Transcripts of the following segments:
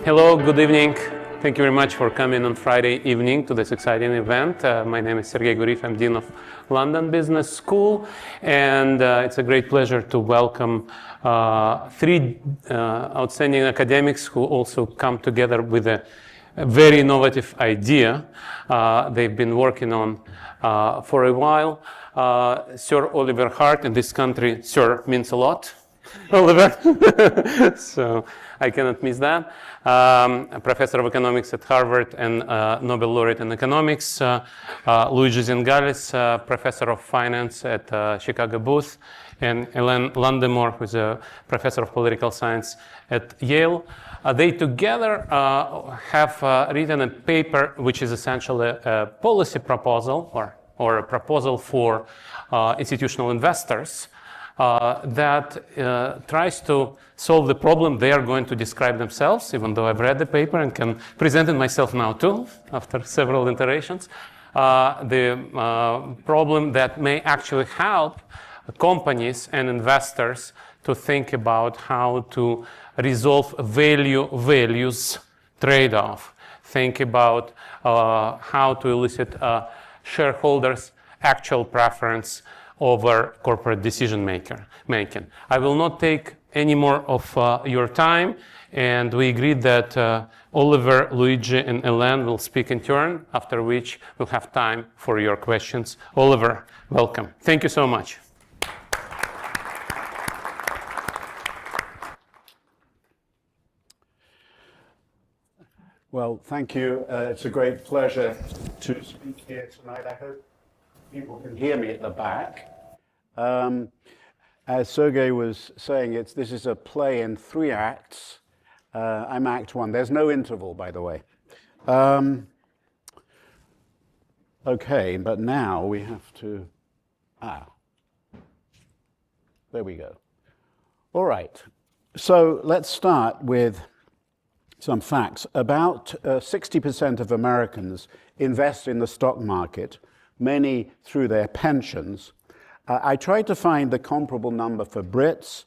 Hello, good evening. Thank you very much for coming on Friday evening to this exciting event. My name is Sergei Guriev. I'm Dean of London Business School, and it's a great pleasure to welcome three outstanding academics who also come together with a very innovative idea they've been working on for a while. Sir Oliver Hart, in this country, sir means a lot. Oliver, so I cannot miss that. A professor of economics at Harvard and Nobel laureate in economics. Luigi Zingales, professor of finance at Chicago Booth, and Hélène Landemore, who's a professor of political science at Yale. They together have written a paper which is essentially a policy proposal or a proposal for institutional investors that tries to solve the problem they are going to describe themselves, even though I've read the paper and can present it myself now too, after several iterations. The problem that may actually help companies and investors to think about how to resolve values trade-off. Think about how to elicit shareholders' actual preference over corporate decision making. I will not take any more of your time, and we agreed that Oliver, Luigi, and Hélène will speak in turn, after which we'll have time for your questions. Oliver, welcome. Thank you so much. Well, thank you. It's a great pleasure to speak here tonight. I hope people can hear me at the back. As Sergei was saying, this is a play in 3 acts. I'm Act 1. There's no interval, by the way. Okay, but now we have to... there we go. All right. So let's start with some facts. About 60% of Americans invest in the stock market, many through their pensions. I tried to find the comparable number for Brits.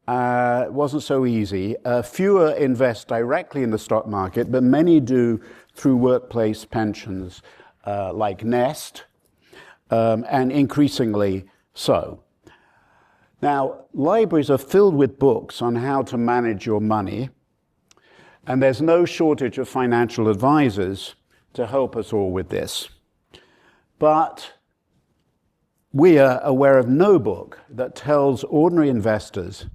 It wasn't so easy. Fewer invest directly in the stock market, but many do through workplace pensions like Nest, and increasingly so. Now, libraries are filled with books on how to manage your money, and there's no shortage of financial advisors to help us all with this. But we are aware of no book that tells ordinary investors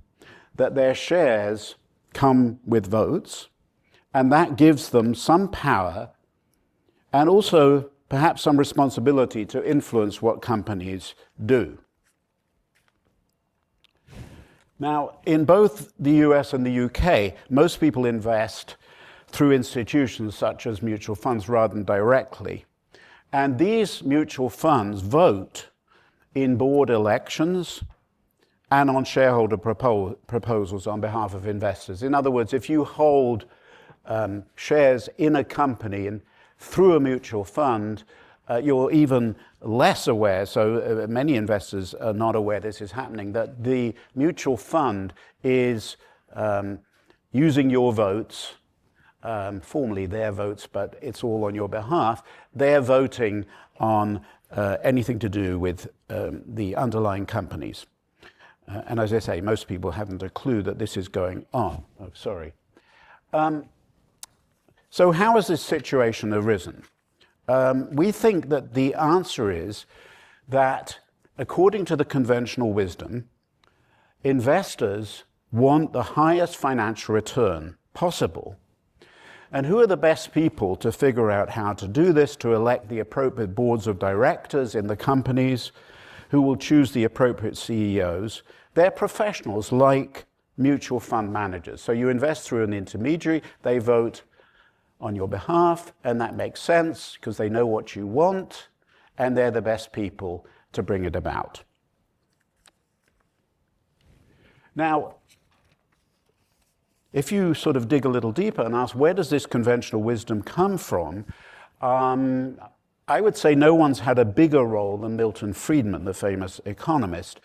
that their shares come with votes, and that gives them some power and also perhaps some responsibility to influence what companies do. Now, in both the US and the UK, most people invest through institutions such as mutual funds rather than directly. And these mutual funds vote in board elections and on shareholder proposals on behalf of investors. In other words, if you hold shares in a company and through a mutual fund, you're even less aware, so many investors are not aware this is happening, that the mutual fund is using your votes, formally their votes, but it's all on your behalf. They're voting on anything to do with the underlying companies. And as I say, most people haven't a clue that this is going on. Oh, sorry. So how has this situation arisen? We think that the answer is that, according to the conventional wisdom, investors want the highest financial return possible. And who are the best people to figure out how to do this, to elect the appropriate boards of directors in the companies, who will choose the appropriate CEOs? They're professionals like mutual fund managers. So you invest through an intermediary, they vote on your behalf, and that makes sense because they know what you want, and they're the best people to bring it about. Now, if you sort of dig a little deeper and ask, where does this conventional wisdom come from? I would say no one's had a bigger role than Milton Friedman, the famous economist.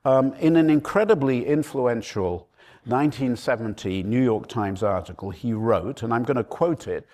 In an incredibly influential 1970 New York Times article, he wrote, and I'm going to quote it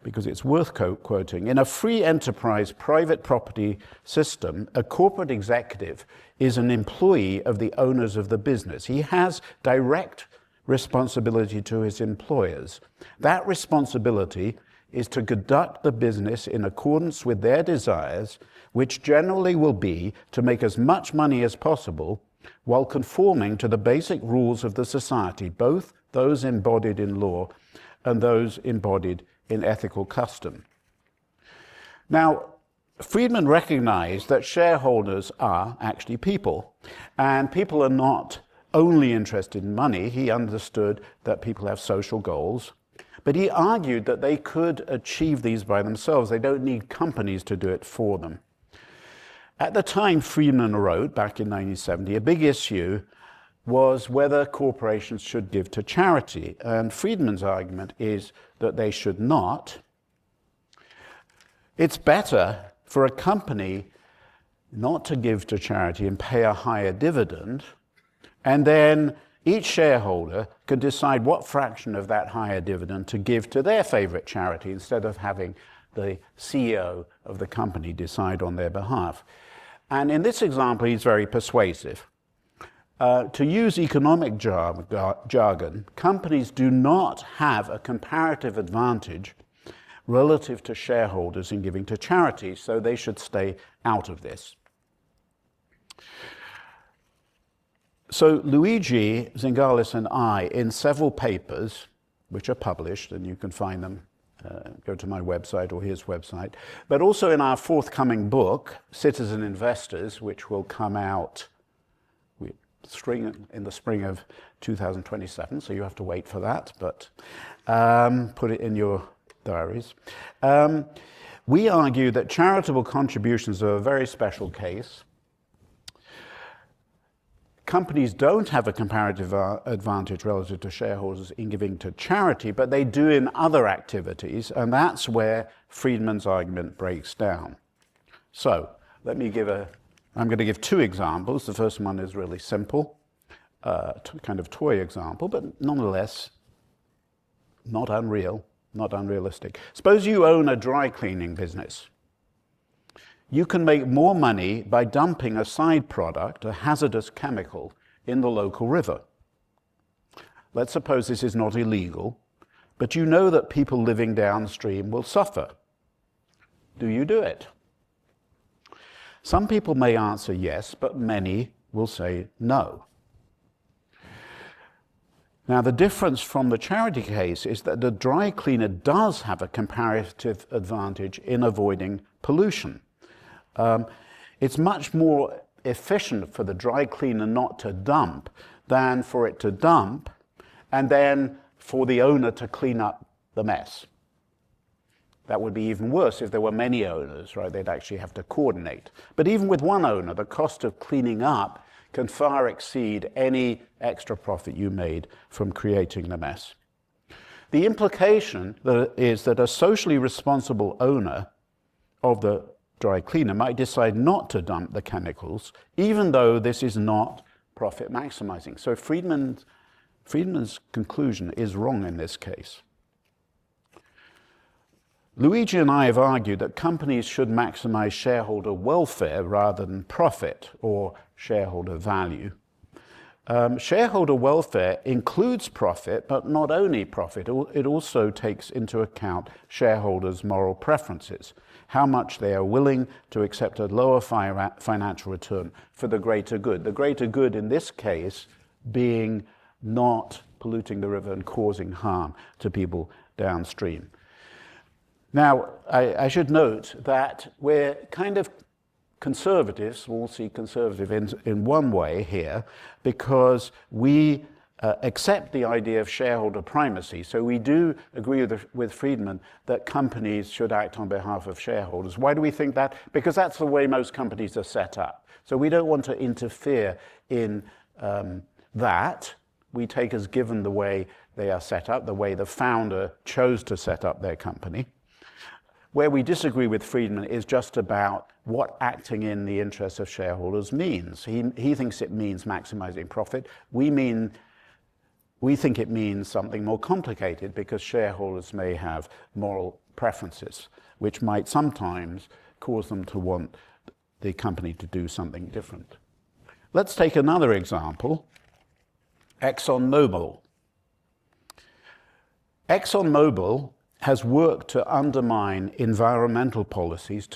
because it's worth quoting, "In a free enterprise private property system, a corporate executive is an employee of the owners of the business. He has direct responsibility to his employers. That responsibility is to conduct the business in accordance with their desires, which generally will be to make as much money as possible while conforming to the basic rules of the society, both those embodied in law and those embodied in ethical custom." Now, Friedman recognized that shareholders are actually people, and people are not only interested in money. He understood that people have social goals, but he argued that they could achieve these by themselves. They don't need companies to do it for them. At the time Friedman wrote, back in 1970, a big issue was whether corporations should give to charity. And Friedman's argument is that they should not. It's better for a company not to give to charity and pay a higher dividend, and then each shareholder can decide what fraction of that higher dividend to give to their favorite charity instead of having the CEO of the company decide on their behalf. And in this example, he's very persuasive. To use economic jargon, companies do not have a comparative advantage relative to shareholders in giving to charities, so they should stay out of this. So Luigi Zingales and I, in several papers, which are published, and you can find them, go to my website or his website, but also in our forthcoming book, Citizen Investors, which will come out in the spring of 2027, so you have to wait for that, but put it in your diaries. We argue that charitable contributions are a very special case. Companies don't have a comparative advantage relative to shareholders in giving to charity, but they do in other activities, and that's where Friedman's argument breaks down. So I'm going to give two examples. The first one is really simple, kind of toy example, but nonetheless not unrealistic. Suppose you own a dry cleaning business. You can make more money by dumping a side product, a hazardous chemical, in the local river. Let's suppose this is not illegal, but you know that people living downstream will suffer. Do you do it? Some people may answer yes, but many will say no. Now, the difference from the charity case is that the dry cleaner does have a comparative advantage in avoiding pollution. It's much more efficient for the dry cleaner not to dump than for it to dump and then for the owner to clean up the mess. That would be even worse if there were many owners, right? They'd actually have to coordinate. But even with one owner, the cost of cleaning up can far exceed any extra profit you made from creating the mess. The implication is that a socially responsible owner of the dry cleaner might decide not to dump the chemicals, even though this is not profit maximizing. So Friedman's conclusion is wrong in this case. Luigi and I have argued that companies should maximize shareholder welfare rather than profit or shareholder value. Shareholder welfare includes profit, but not only profit. It also takes into account shareholders' moral preferences, how much they are willing to accept a lower financial return for the greater good. The greater good in this case being not polluting the river and causing harm to people downstream. Now, I should note that we're kind of conservative, small c conservative in one way here, because we accept the idea of shareholder primacy. So we do agree with Friedman that companies should act on behalf of shareholders. Why do we think that? Because that's the way most companies are set up. So we don't want to interfere in that. We take as given the way they are set up, the way the founder chose to set up their company. Where we disagree with Friedman is just about what acting in the interests of shareholders means. He thinks it means maximizing profit. We mean we think it means something more complicated because shareholders may have moral preferences, which might sometimes cause them to want the company to do something different. Let's take another example, ExxonMobil. ExxonMobil has worked to undermine environmental policies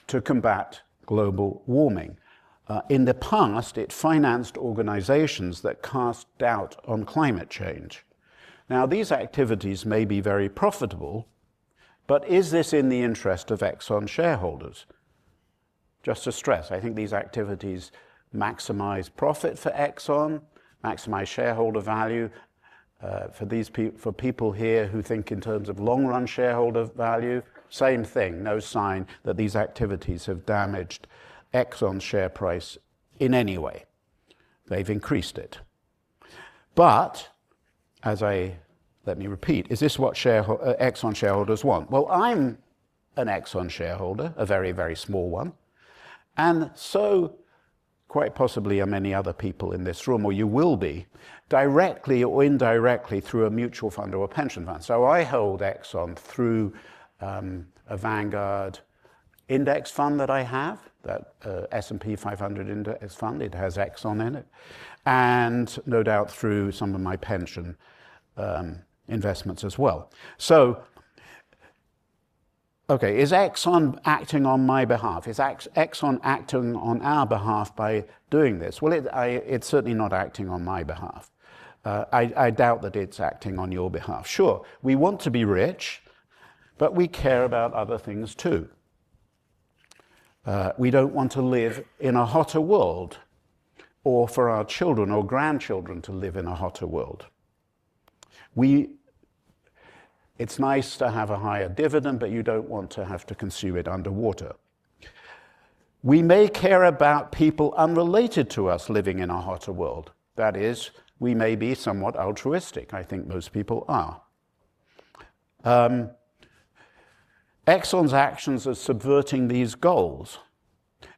to combat global warming. In the past, it financed organizations that cast doubt on climate change. Now, these activities may be very profitable, but is this in the interest of Exxon shareholders? Just to stress, I think these activities maximize profit for Exxon, maximize shareholder value. For people here who think in terms of long-run shareholder value, same thing, no sign that these activities have damaged Exxon's share price in any way. They've increased it. But, let me repeat, is this what Exxon shareholders want? Well, I'm an Exxon shareholder, a very, very small one, and so quite possibly are many other people in this room, or you will be, directly or indirectly through a mutual fund or a pension fund. So I hold Exxon through a Vanguard index fund that I have, that S&P 500 index fund. It has Exxon in it. And no doubt through some of my pension investments as well. So, okay, is Exxon acting on my behalf? Is Exxon acting on our behalf by doing this? Well, it's certainly not acting on my behalf. I doubt that it's acting on your behalf. Sure, we want to be rich, but we care about other things too. We don't want to live in a hotter world, or for our children or grandchildren to live in a hotter world. It's nice to have a higher dividend, but you don't want to have to consume it underwater. We may care about people unrelated to us living in a hotter world. That is, we may be somewhat altruistic. I think most people are. Exxon's actions are subverting these goals.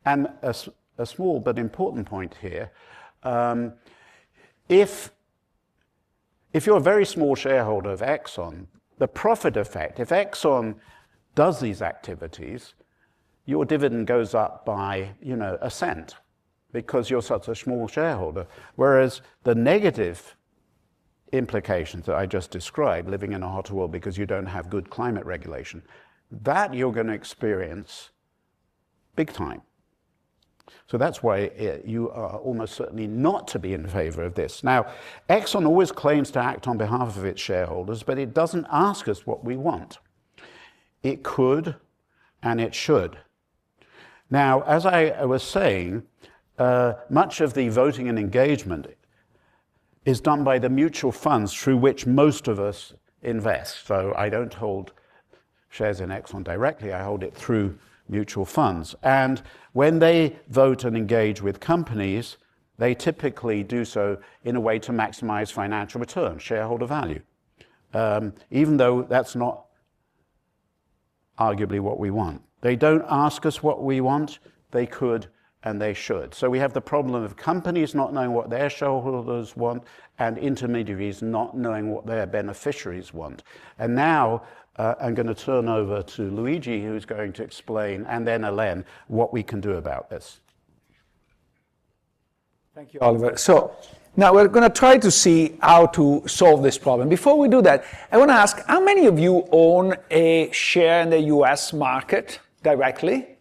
And a small but important point here, if you're a very small shareholder of Exxon, the profit effect, if Exxon does these activities, your dividend goes up by, a cent because you're such a small shareholder. Whereas the negative implications that I just described, living in a hotter world because you don't have good climate regulation, that you're going to experience big time. So that's why you are almost certainly not to be in favor of this. Now, Exxon always claims to act on behalf of its shareholders, but it doesn't ask us what we want. It could, and it should. Now, as I was saying, much of the voting and engagement is done by the mutual funds through which most of us invest. So I don't hold shares in Exxon directly, I hold it through mutual funds. And when they vote and engage with companies, they typically do so in a way to maximize financial return, shareholder value, even though that's not arguably what we want. They don't ask us what we want, they could and they should. So we have the problem of companies not knowing what their shareholders want and intermediaries not knowing what their beneficiaries want. And now I'm going to turn over to Luigi, who's going to explain, and then Hélène, what we can do about this. Thank you, Oliver. So now we're going to try to see how to solve this problem. Before we do that, I want to ask, how many of you own a share in the US market directly?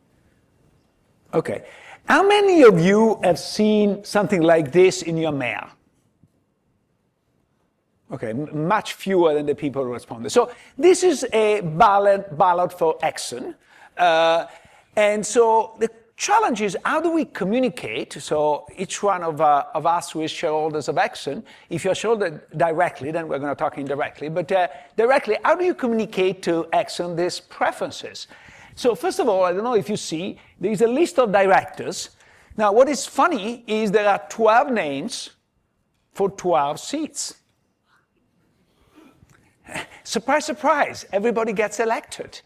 Okay. How many of you have seen something like this in your mail? Okay, much fewer than the people who responded. So this is a ballot for Exxon. And so the challenge is, how do we communicate? So each one of us who is shareholders of Exxon, if you're shareholder directly, then we're going to talk indirectly, but directly, how do you communicate to Exxon these preferences? So first of all, I don't know if you see, there is a list of directors. Now, what is funny is there are 12 names for 12 seats. Surprise, surprise, everybody gets elected.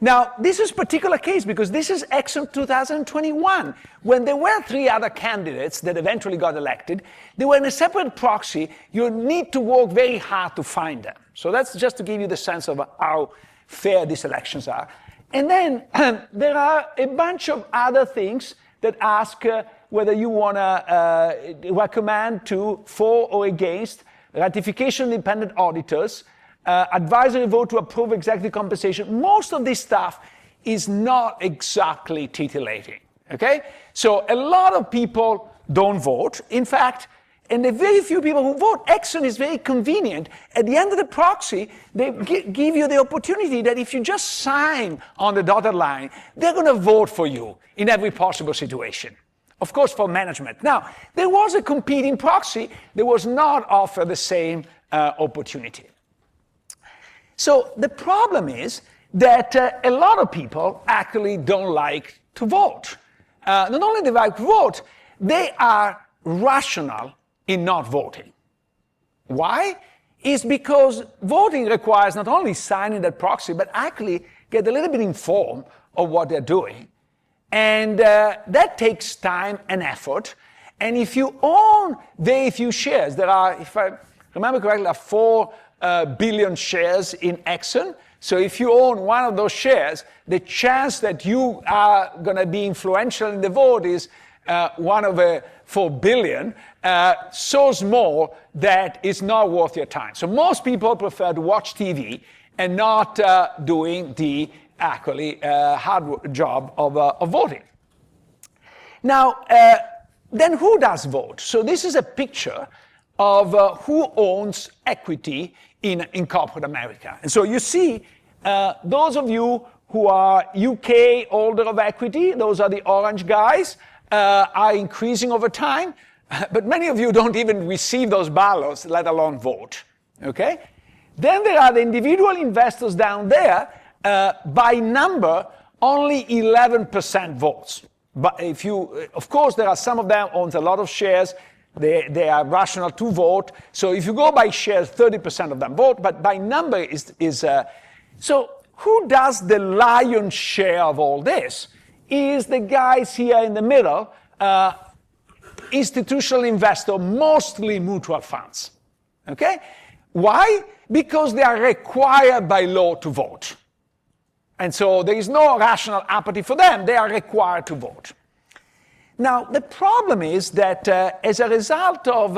Now, this is a particular case because this is Exxon 2021. When there were 3 other candidates that eventually got elected, they were in a separate proxy. You need to work very hard to find them. So that's just to give you the sense of how fair these elections are. And then there are a bunch of other things that ask whether you want to recommend to, for or against, ratification of independent auditors, advisory vote to approve executive compensation. Most of this stuff is not exactly titillating, okay? So a lot of people don't vote. In fact, and the very few people who vote, Exxon is very convenient. At the end of the proxy, they give you the opportunity that if you just sign on the dotted line, they're going to vote for you in every possible situation. Of course, for management. Now, there was a competing proxy that was not offered the same opportunity. So the problem is that a lot of people actually don't like to vote. Not only do they like to vote, they are rational in not voting. Why? It's because voting requires not only signing that proxy, but actually get a little bit informed of what they're doing. And that takes time and effort. And if you own very few shares, there are, if I remember correctly, 4 billion shares in Exxon. So if you own one of those shares, the chance that you are going to be influential in the vote is 1 over 4 billion, so small that it's not worth your time. So most people prefer to watch TV and not doing the actually hard job of voting. Now, then who does vote? So this is a picture of who owns equity in corporate America. And so you see, those of you who are UK holder of equity, those are the orange guys, are increasing over time. But many of you don't even receive those ballots, let alone vote. Okay? Then there are the individual investors down there. By number, only 11% votes. But if you, of course, there are some of them owns a lot of shares. They are rational to vote. So if you go by shares, 30% of them vote. But by number is so who does the lion's share of all this? Is the guys here in the middle, institutional investor, mostly mutual funds. Okay? Why? Because they are required by law to vote. And so there is no rational apathy for them. They are required to vote. Now, the problem is that as a result of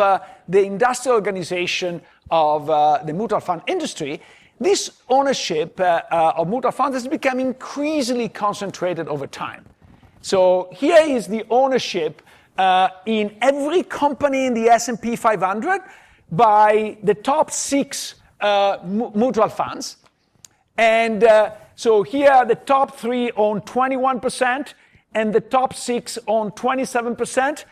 the industrial organization of the mutual fund industry, this ownership of mutual funds has become increasingly concentrated over time. So here is the ownership in every company in the S&P 500 by the top 6 mutual funds. And so here the top 3 own 21%, and the top 6 own 27%.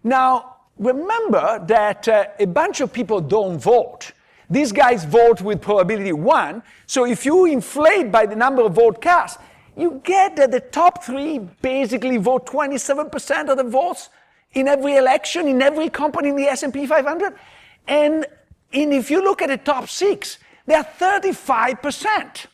Now, remember that a bunch of people don't vote. These guys vote with probability 1. So if you inflate by the number of votes cast, you get that the top 3 basically vote 27% of the votes in every election, in every company in the S&P 500. And if you look at the top 6, they are 35%.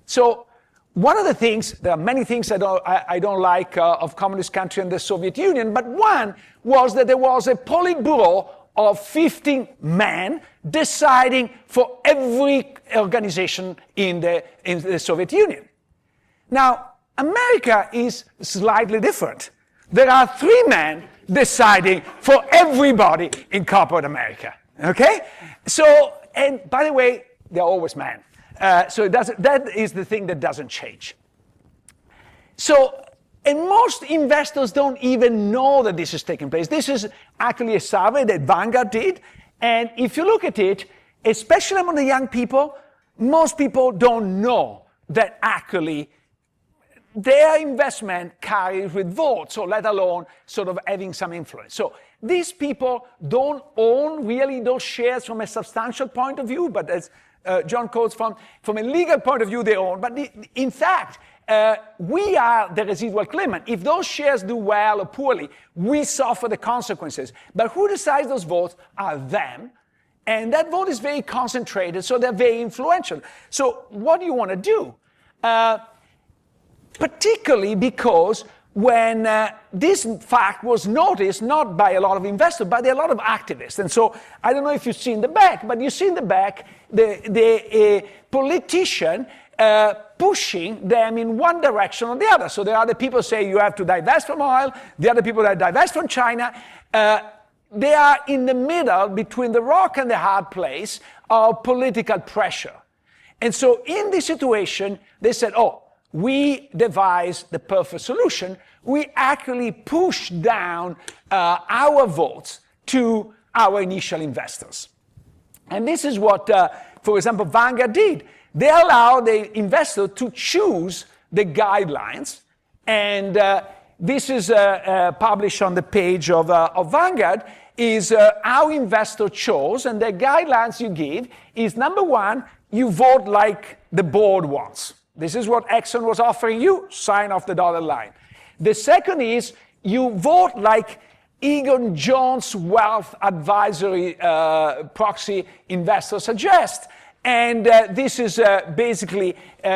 So one of the things, there are many things I don't like of communist country and the Soviet Union, but one was that there was a Politburo of 15 men deciding for every organization in the Soviet Union. Now, America is slightly different. There are 3 men deciding for everybody in corporate America, okay? So, and by the way, they're always men. So that is the thing that doesn't change. So, and most investors don't even know that this is taking place. This is actually a survey that Vanguard did. And if you look at it, especially among the young people, most people don't know that actually their investment carries with votes, or let alone sort of having some influence. So these people don't own really those shares from a substantial point of view, but as John quotes from a legal point of view, they own. But in fact, we are the residual claimant. If those shares do well or poorly, we suffer the consequences. But who decides those votes are them. And that vote is very concentrated, so they're very influential. So what do you want to do? particularly because when this fact was noticed not by a lot of investors, but by a lot of activists. And so I don't know if you see in the back, but you see in the back the politician pushing them in one direction or the other. So there are the people say you have to divest from oil, the other people that divest from China. They are in the middle between the rock and the hard place of political pressure. And so in this situation, they said, oh, we devised the perfect solution. We actually pushed down our votes to our initial investors. And this is what, for example, Vanguard did. They allowed the investor to choose the guidelines. And this is published on the page of Vanguard, is how investor chose. And the guidelines you give is, number one, you vote like the board wants. This is what Exxon was offering you, sign off the dotted line. The second is you vote like Egan-Jones Wealth Advisory proxy investor suggests. And this is basically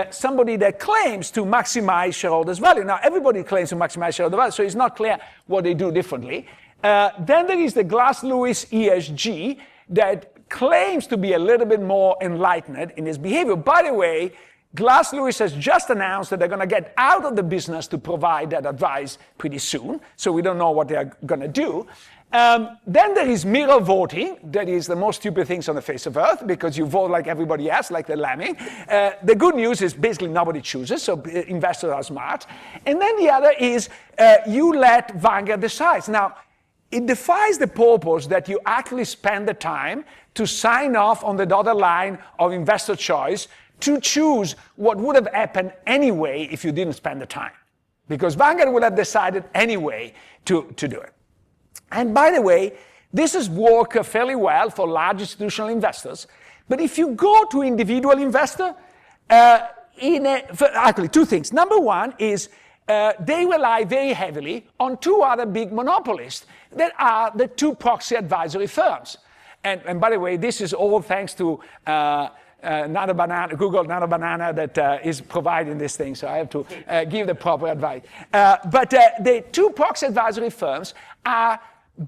somebody that claims to maximize shareholders' value. Now, everybody claims to maximize shareholder value, so it's not clear what they do differently. Then there is the Glass-Lewis ESG that claims to be a little bit more enlightened in its behavior. By the way, Glass-Lewis has just announced that they're going to get out of the business to provide that advice pretty soon, so we don't know what they're going to do. Then there is mirror voting. That is the most stupid things on the face of Earth, because you vote like everybody else, like the lemming. The good news is basically nobody chooses, so investors are smart. And then the other is you let Vanguard decide. Now, it defies the purpose that you actually spend the time to sign off on the dotted line of investor choice to choose what would have happened anyway if you didn't spend the time. Because Vanguard would have decided anyway to do it. And by the way, this has worked fairly well for large institutional investors. But if you go to individual investor, actually two things. Number one is they rely very heavily on two other big monopolists that are the two proxy advisory firms. And by the way, this is all thanks to Google Nano Banana that is providing this thing, so I have to give the proper advice. But the two proxy advisory firms are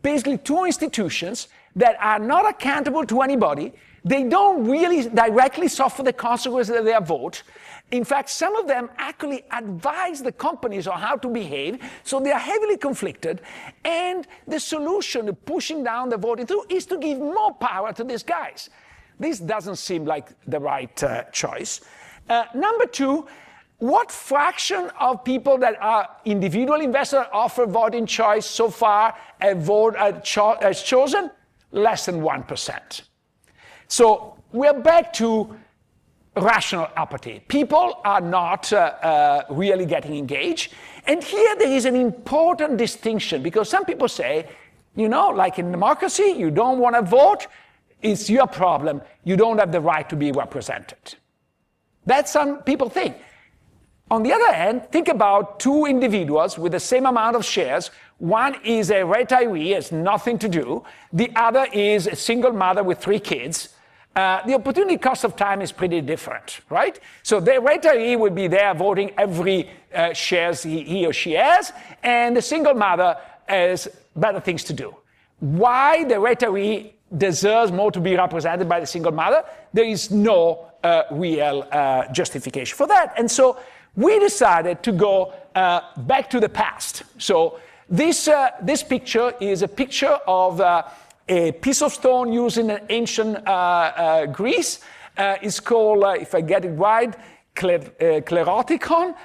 basically two institutions that are not accountable to anybody. They don't really directly suffer the consequences of their vote. In fact, some of them actually advise the companies on how to behave, so they are heavily conflicted. And the solution to pushing down the voting through is to give more power to these guys. This doesn't seem like the right choice. Number two, what fraction of people that are individual investors offer voting choice so far has chosen? Less than 1%. So we're back to rational apathy. People are not really getting engaged. And here there is an important distinction, because some people say, you know, like in democracy, you don't want to vote, it's your problem, you don't have the right to be represented. That's some people think. On the other hand, think about two individuals with the same amount of shares. One is a retiree, has nothing to do. The other is a single mother with 3 kids. The opportunity cost of time is pretty different, right? So the retiree would be there voting every shares he or she has, and the single mother has better things to do. Why the retiree deserves more to be represented by the single mother? There is no real justification for that. And so we decided to go back to the past. So this picture is a picture of a piece of stone used in ancient Greece. It's called, if I get it right, klerotikon.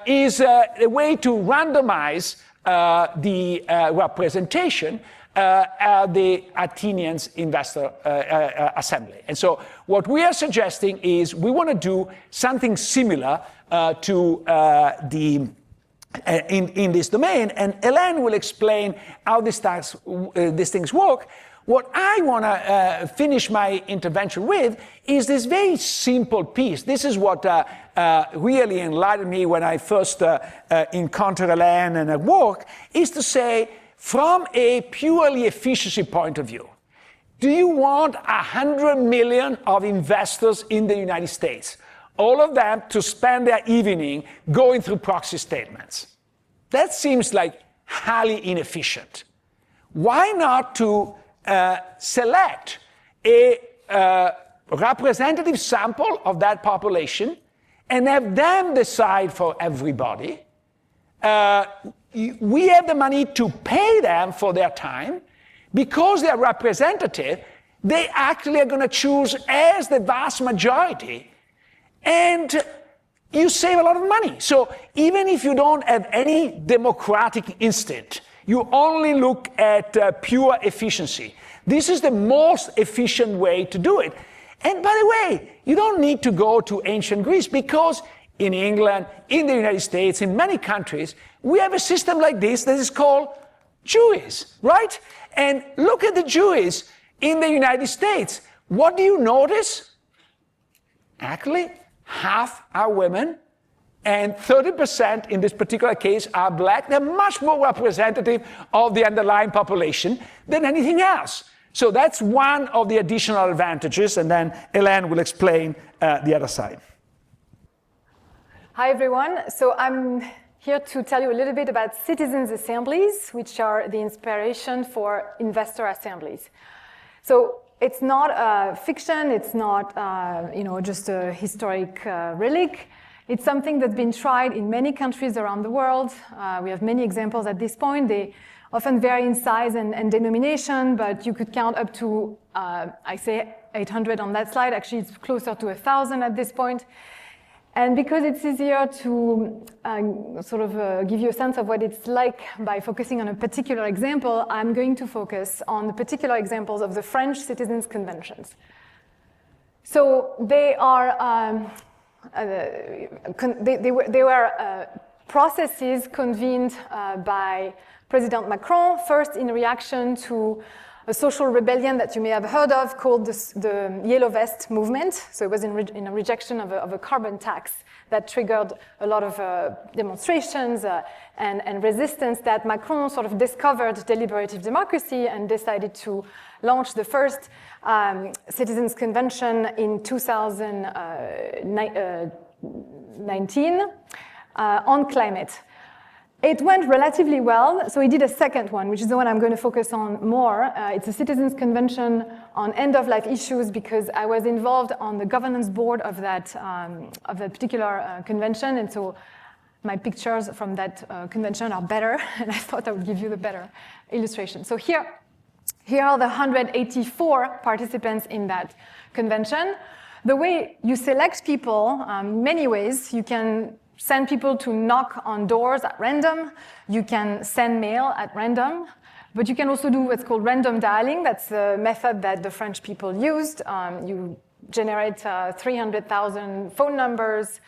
Is a way to randomize the representation at the Athenians Investor Assembly. And so what we are suggesting is we want to do something similar to in this domain, and Hélène will explain how these things work. What I want to finish my intervention with is this very simple piece. This is what really enlightened me when I first encountered Hélène and at work, is to say, from a purely efficiency point of view, do you want 100 million of investors in the United States? all of them to spend their evening going through proxy statements. That seems like highly inefficient. Why not to select a representative sample of that population and have them decide for everybody? We have the money to pay them for their time. Because they are representative, they actually are going to choose as the vast majority, and you save a lot of money. So even if you don't have any democratic instinct, you only look at pure efficiency. This is the most efficient way to do it. And by the way, you don't need to go to ancient Greece, because in England, in the United States, in many countries, we have a system like this that is called juries, right? And look at the juries in the United States. What do you notice? Actually, half are women, and 30% in this particular case are black. They're much more representative of the underlying population than anything else. So that's one of the additional advantages, and then Hélène will explain the other side. Hi, everyone. So I'm here to tell you a little bit about citizens' assemblies, which are the inspiration for investor assemblies. So it's not a fiction, it's not just a historic relic. It's something that's been tried in many countries around the world. We have many examples at this point. They often vary in size and denomination, but you could count up to, I say 800 on that slide. Actually, it's closer to 1,000 at this point. And because it's easier to give you a sense of what it's like by focusing on a particular example, I'm going to focus on the particular examples of the French citizens' conventions. So they are they were processes convened by President Macron, first in reaction to a social rebellion that you may have heard of called the Yellow Vest movement. So it was in a rejection of a carbon tax that triggered a lot of demonstrations and resistance, that Macron sort of discovered deliberative democracy and decided to launch the first citizens' convention in 2019 on climate. It went relatively well, so he did a second one, which is the one I'm going to focus on more. It's a citizens' convention on end-of-life issues, because I was involved on the governance board of that particular convention, and so my pictures from that convention are better, and I thought I would give you the better illustration. So here are the 184 participants in that convention. The way you select people, many ways. You can send people to knock on doors at random. You can send mail at random. But you can also do what's called random dialing. That's a method that the French people used. You generate 300,000 phone numbers,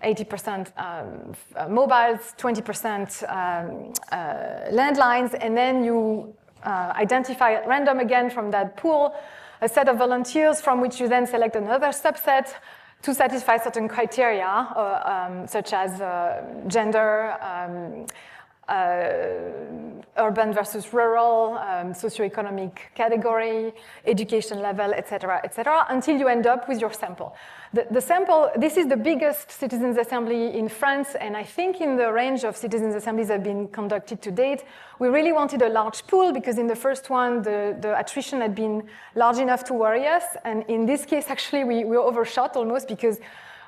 80% mobiles, 20% landlines, and then you identify at random again from that pool a set of volunteers from which you then select another subset to satisfy certain criteria, such as gender, urban versus rural, socioeconomic category, education level, et cetera, until you end up with your sample. The sample, this is the biggest citizens' assembly in France, and I think in the range of citizens' assemblies that have been conducted to date. We really wanted a large pool, because in the first one, the attrition had been large enough to worry us, and in this case, actually, we overshot almost, because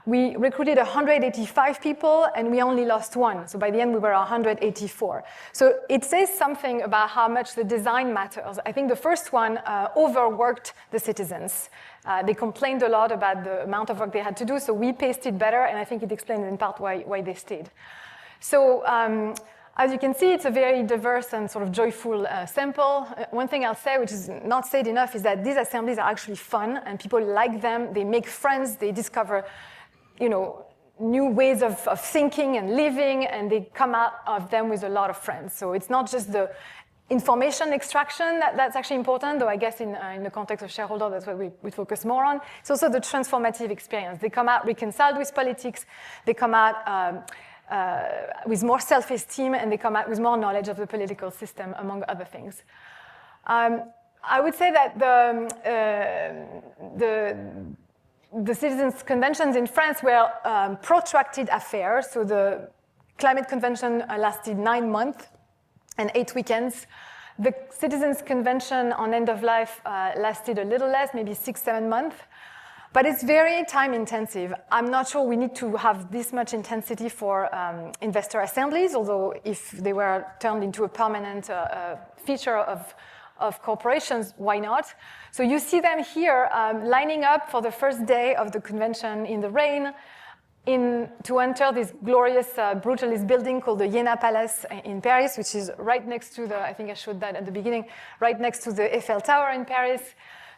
we recruited 185 people, and we only lost one. So by the end, we were 184. So it says something about how much the design matters. I think the first one overworked the citizens. They complained a lot about the amount of work they had to do, so we paced it better, and I think it explains in part why they stayed. So as you can see, it's a very diverse and sort of joyful sample. One thing I'll say, which is not said enough, is that these assemblies are actually fun, and people like them. They make friends. They discover new ways of thinking and living, and they come out of them with a lot of friends. So it's not just the information extraction that's actually important, though I guess in the context of shareholder, that's what we focus more on. It's also the transformative experience. They come out reconciled with politics. They come out with more self-esteem, and they come out with more knowledge of the political system, among other things. I would say that the citizens' conventions in France were protracted affairs. So the climate convention lasted 9 months and 8 weekends. The citizens' convention on end of life lasted a little less, maybe 6-7 months. But it's very time intensive. I'm not sure we need to have this much intensity for investor assemblies, although if they were turned into a permanent feature of corporations, why not? So you see them here lining up for the first day of the convention in the rain to enter this glorious brutalist building called the Iéna Palace in Paris, which is right next to I think I showed that at the beginning, right next to the Eiffel Tower in Paris.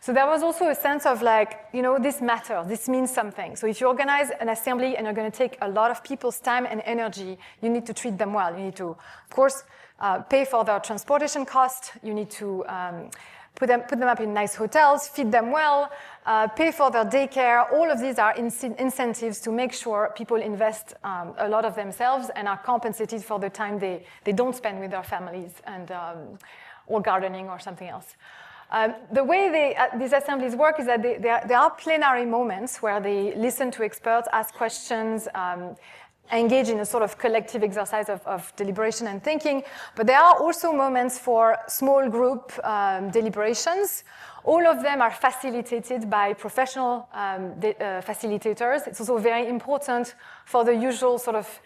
So there was also a sense of like, this matters, this means something. So if you organize an assembly and you're going to take a lot of people's time and energy, you need to treat them well. You need to, of course, pay for their transportation costs. You need to put them up in nice hotels, feed them well, pay for their daycare. All of these are incentives to make sure people invest a lot of themselves and are compensated for the time they don't spend with their families and or gardening or something else. The way these assemblies work is that there are plenary moments where they listen to experts, ask questions, engage in a sort of collective exercise of deliberation and thinking. But there are also moments for small group deliberations. All of them are facilitated by professional facilitators. It's also very important for the usual sort of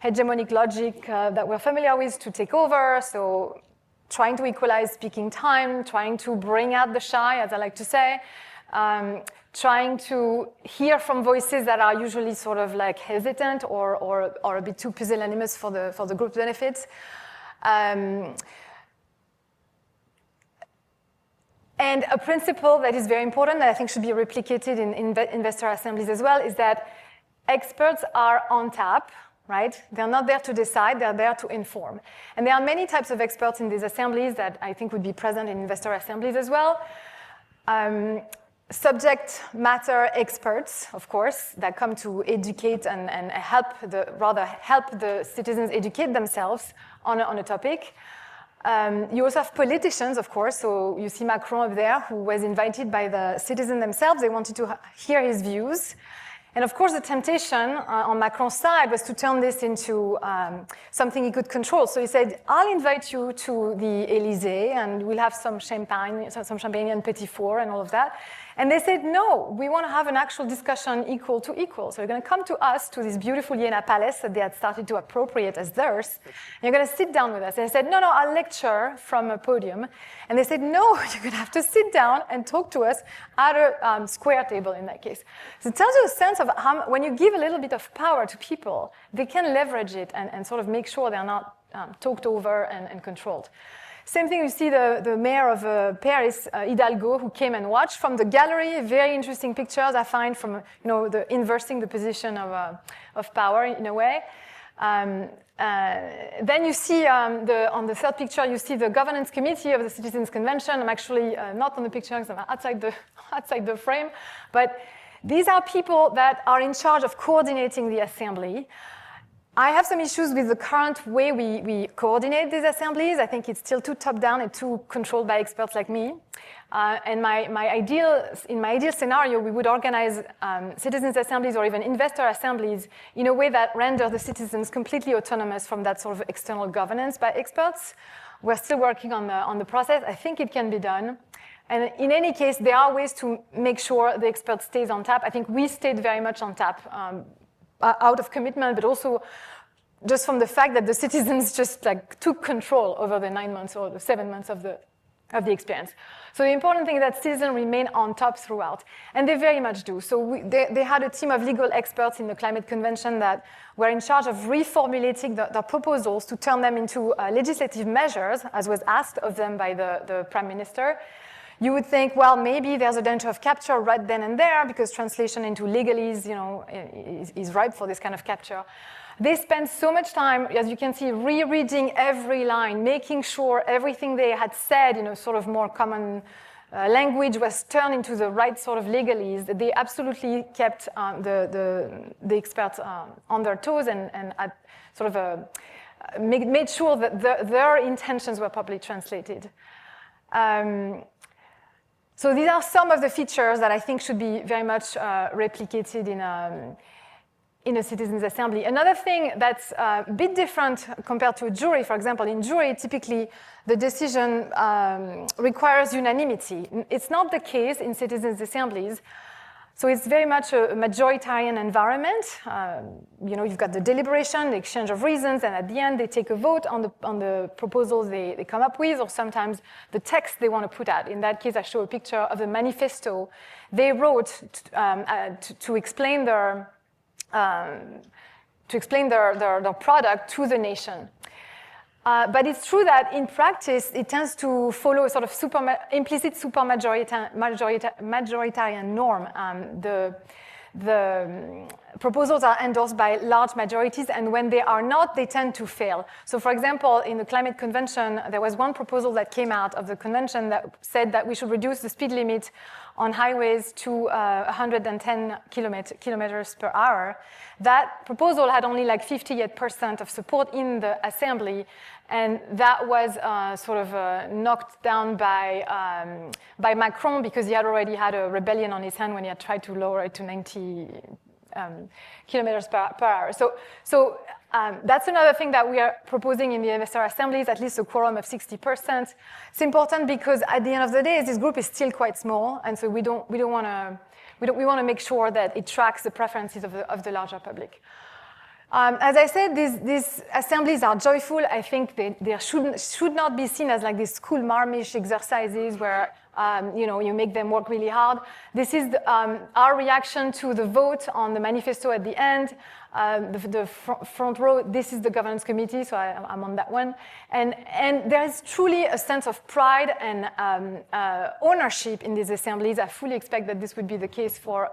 hegemonic logic that we're familiar with to take over. So trying to equalize speaking time, trying to bring out the shy, as I like to say, trying to hear from voices that are usually sort of like hesitant or a bit too pusillanimous for the group benefits. And a principle that is very important that I think should be replicated in investor assemblies as well is that experts are on tap. Right? They're not there to decide, they're there to inform. And there are many types of experts in these assemblies that I think would be present in investor assemblies as well. Subject matter experts, of course, that come to educate and help the citizens educate themselves on a topic. You also have politicians, of course. So you see Macron up there, who was invited by the citizens themselves. They wanted to hear his views. And of course, the temptation on Macron's side was to turn this into something he could control. So he said, I'll invite you to the Élysée, and we'll have some champagne and petit four and all of that. And they said, no, we want to have an actual discussion equal to equal. So you're going to come to us, to this beautiful Iéna Palace that they had started to appropriate as theirs. And you're going to sit down with us. And I said, no, I'll lecture from a podium. And they said, no, you're going to have to sit down and talk to us at a square table in that case. So it tells you a sense of how, when you give a little bit of power to people, they can leverage it and sort of make sure they're not talked over and controlled. Same thing, you see the mayor of Paris, Hidalgo, who came and watched from the gallery. Very interesting pictures I find from the inversing the position of power in a way. Then you see on the third picture, you see the governance committee of the Citizens Convention. I'm actually not on the picture because I'm outside the frame, but these are people that are in charge of coordinating the assembly. I have some issues with the current way we coordinate these assemblies. I think it's still too top-down and too controlled by experts like me. And in my ideal scenario, we would organize citizens' assemblies or even investor assemblies in a way that render the citizens completely autonomous from that sort of external governance by experts. We're still working on the process. I think it can be done. And in any case, there are ways to make sure the expert stays on tap. I think we stayed very much on tap out of commitment, but also just from the fact that the citizens just like took control over the 9 months or the 7 months of the experience. So the important thing is that citizens remain on top throughout, and they very much do. So they had a team of legal experts in the climate convention that were in charge of reformulating their proposals to turn them into legislative measures, as was asked of them by the prime minister. You would think, well, maybe there's a danger of capture right then and there because translation into legalese, is ripe for this kind of capture. They spent so much time, as you can see, rereading every line, making sure everything they had said in a sort of more common language was turned into the right sort of legalese. They absolutely kept the experts on their toes and sort of made sure that their intentions were properly translated. So these are some of the features that I think should be very much replicated in a citizens' assembly. Another thing that's a bit different compared to a jury, for example, in jury, typically the decision requires unanimity. It's not the case in citizens' assemblies. So it's very much a majoritarian environment. You've got the deliberation, the exchange of reasons, and at the end they take a vote on the proposals they come up with, or sometimes the text they want to put out. In that case, I show a picture of the manifesto they wrote to explain their product to the nation. But it's true that in practice, it tends to follow a sort of implicit majoritarian norm. The proposals are endorsed by large majorities, and when they are not, they tend to fail. So for example, in the climate convention, there was one proposal that came out of the convention that said that we should reduce the speed limit on highways to 110 kilometers per hour. That proposal had only like 58% of support in the assembly, and that was knocked down by Macron because he had already had a rebellion on his hand when he had tried to lower it to 90 kilometers per hour. So that's another thing that we are proposing in the Investor Assemblies, at least a quorum of 60%. It's important because at the end of the day, this group is still quite small, and so we want to make sure that it tracks the preferences of the larger public. As I said, these assemblies are joyful. I think they should not be seen as like these school marmish exercises where you make them work really hard. This is our reaction to the vote on the manifesto at the end. The front row, this is the governance committee, so I'm on that one. And there is truly a sense of pride and ownership in these assemblies. I fully expect that this would be the case for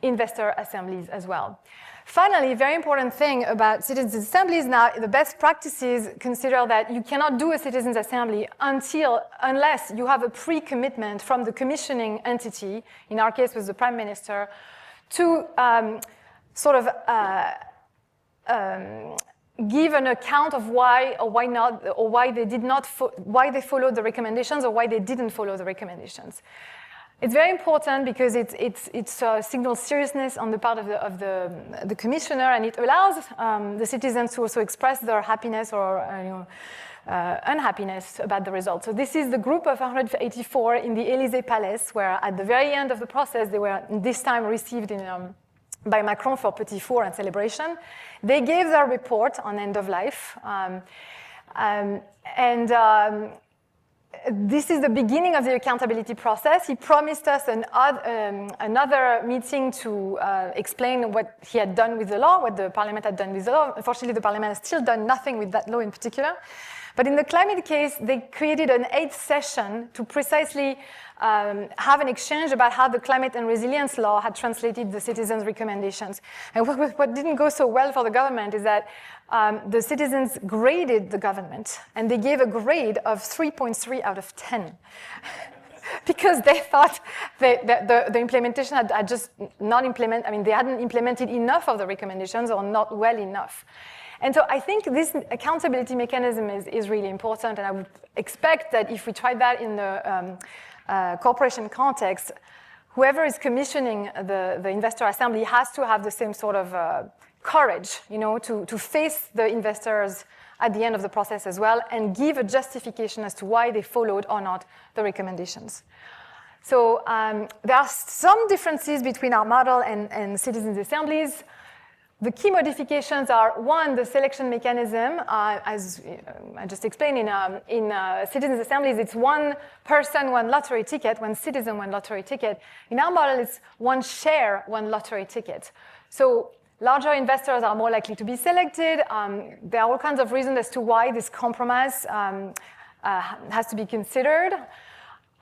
investor assemblies as well. Finally, a very important thing about citizens' assemblies now, the best practices consider that you cannot do a citizens' assembly unless you have a pre-commitment from the commissioning entity, in our case was the Prime Minister, to give an account of why or why not, or why they did not, why they followed the recommendations or why they didn't follow the recommendations. It's very important because it signals seriousness on the part of the commissioner, and it allows the citizens to also express their happiness or unhappiness about the results. So this is the group of 184 in the Élysée Palace, where at the very end of the process, they were this time received by Macron for petit four and celebration. They gave their report on end of life, this is the beginning of the accountability process. He promised us another meeting to explain what he had done with the law, what the parliament had done with the law. Unfortunately, the parliament has still done nothing with that law in particular. But in the climate case, they created an 8th session to precisely have an exchange about how the climate and resilience law had translated the citizens' recommendations. And what didn't go so well for the government is that the citizens graded the government, and they gave a grade of 3.3 out of 10. Because they thought that the implementation had just not implemented, they hadn't implemented enough of the recommendations or not well enough. And so I think this accountability mechanism is really important, and I would expect that if we try that in the corporation context, whoever is commissioning the investor assembly has to have the same sort of courage, to face the investors at the end of the process as well and give a justification as to why they followed or not the recommendations. So there are some differences between our model and citizens' assemblies. The key modifications are, one, the selection mechanism. As I just explained, in citizens' assemblies, it's one person, one lottery ticket, one citizen, one lottery ticket. In our model, it's one share, one lottery ticket. So larger investors are more likely to be selected. There are all kinds of reasons as to why this compromise has to be considered.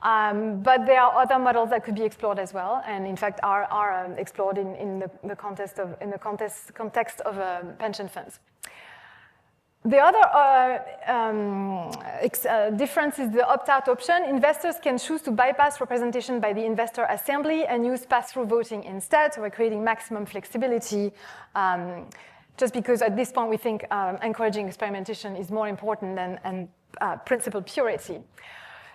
But there are other models that could be explored as well, and in fact are explored in the context of pension funds. The other difference is the opt-out option. Investors can choose to bypass representation by the investor assembly and use pass-through voting instead, so we're creating maximum flexibility, just because at this point we think encouraging experimentation is more important than principle purity.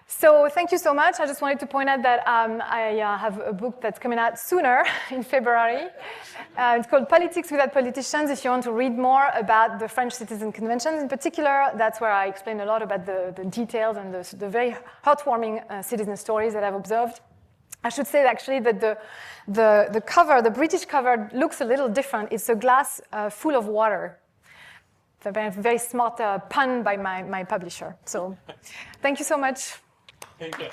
So thank you so much. I just wanted to point out that I have a book that's coming out sooner in February. It's called Politics Without Politicians. If you want to read more about the French Citizen Conventions in particular, that's where I explain a lot about the details and the very heartwarming citizen stories that I've observed. I should say actually that the cover, the British cover, looks a little different. It's a glass full of water. It's a very smart pun by my publisher. So thank you so much. Thank you.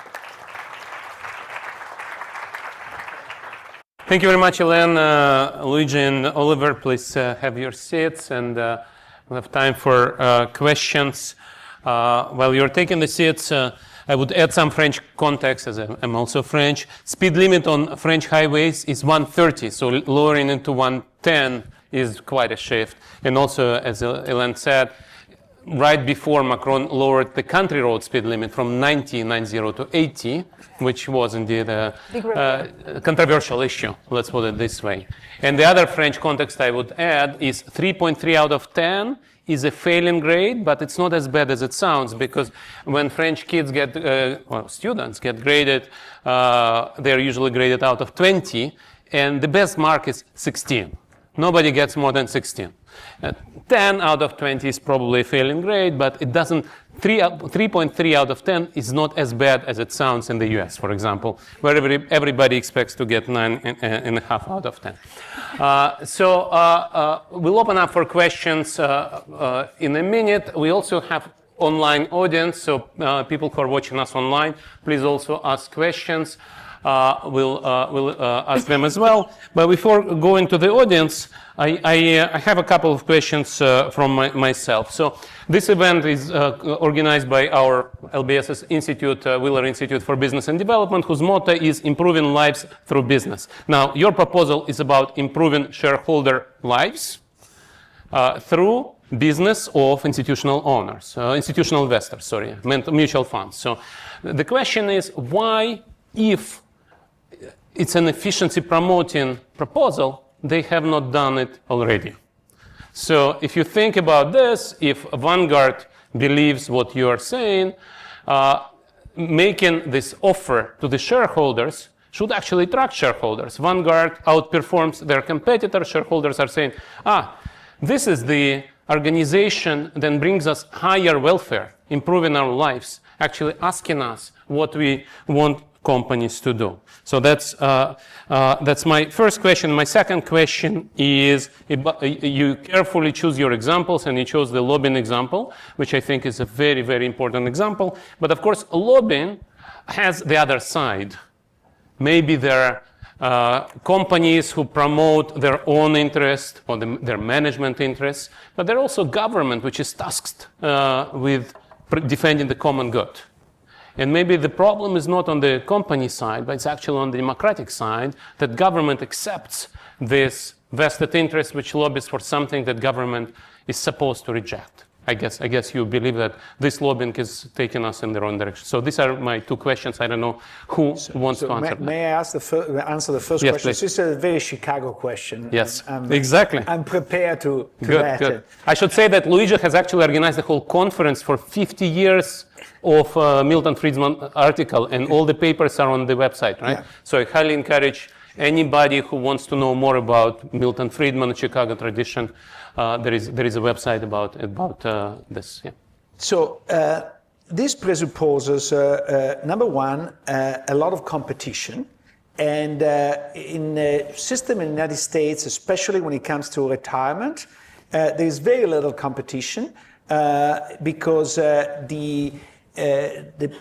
Thank you very much, Hélène. Luigi and Oliver, please have your seats, and we'll have time for questions. While you're taking the seats, I would add some French context, as I'm also French. Speed limit on French highways is 130, so lowering it to 110 is quite a shift. And also, as Hélène said, right before Macron lowered the country road speed limit from 90 to 80, which was indeed a controversial issue, let's put it this way. And the other French context I would add is 3.3 out of 10 is a failing grade, but it's not as bad as it sounds, because when French kids get, or students get graded, they're usually graded out of 20, and the best mark is 16. Nobody gets more than 16. 10 out of 20 is probably a failing grade, but it doesn't, 3.3 out of 10 is not as bad as it sounds in the US, for example, where everybody expects to get 9.5 out of 10. So we'll open up for questions in a minute. We also have online audience, so people who are watching us online, please also ask questions. We'll ask them as well. But before going to the audience, I have a couple of questions from myself. So this event is organized by our LBS's Institute, Wheeler Institute for Business and Development, whose motto is improving lives through business. Now, your proposal is about improving shareholder lives through business of institutional owners, institutional investors, sorry, mutual funds. So the question is, why, if it's an efficiency promoting proposal, they have not done it already? So if you think about this, if Vanguard believes what you are saying, making this offer to the shareholders should attract shareholders. Vanguard outperforms their competitors. Shareholders are saying, this is the organization that brings us higher welfare, improving our lives, actually asking us what we want companies to do. So that's my first question. My second question is, you carefully choose your examples, and you chose the lobbying example, which I think is a very, very important example. But of course, lobbying has the other side. Maybe there are companies who promote their own interest or their management interests, but there are also government, which is tasked with defending the common good. And maybe the problem is not on the company side, but it's actually on the democratic side, that government accepts this vested interest which lobbies for something that government is supposed to reject. I guess you believe that this lobbying is taking us in the wrong direction. So these are my two questions. I don't know who wants to answer. May I answer the first yes, question? Please. This is a very Chicago question. Yes, exactly. I'm prepared to good, good. I should say that Luigi has actually organized a whole conference for 50 years of Milton Friedman article, and all the papers are on the website, right? Yeah. So I highly encourage anybody who wants to know more about Milton Friedman, Chicago tradition. There is a website about this. Yeah. So this presupposes number one, a lot of competition, and in the system in the United States, especially when it comes to retirement, there is very little competition because the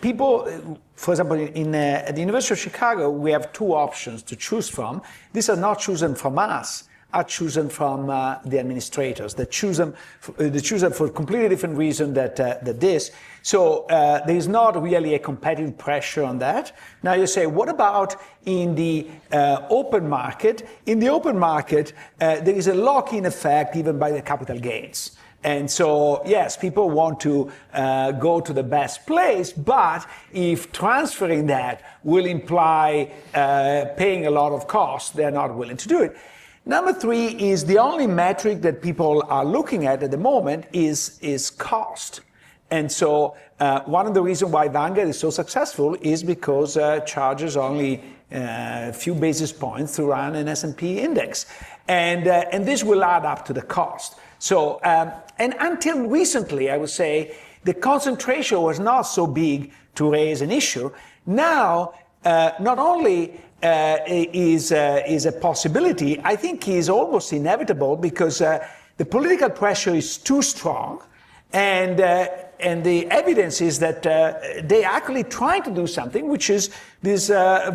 people, for example, at the University of Chicago, we have two options to choose from. These are not chosen from us, are chosen from the administrators. They choose them for a completely different reason that this. So there is not really a competitive pressure on that. Now you say, what about in the open market? In the open market, there is a lock-in effect even by the capital gains. And so, yes, people want to go to the best place, but if transferring that will imply paying a lot of costs, they're not willing to do it. Number three is the only metric that people are looking at the moment is cost. And so One of the reasons why Vanguard is so successful is because charges only a few basis points to run an S&P index. And this will add up to the cost. So, and until recently, I would say, the concentration was not so big to raise an issue. Now, not only is a possibility, I think is almost inevitable because the political pressure is too strong, and the evidence is that they actually trying to do something, which is this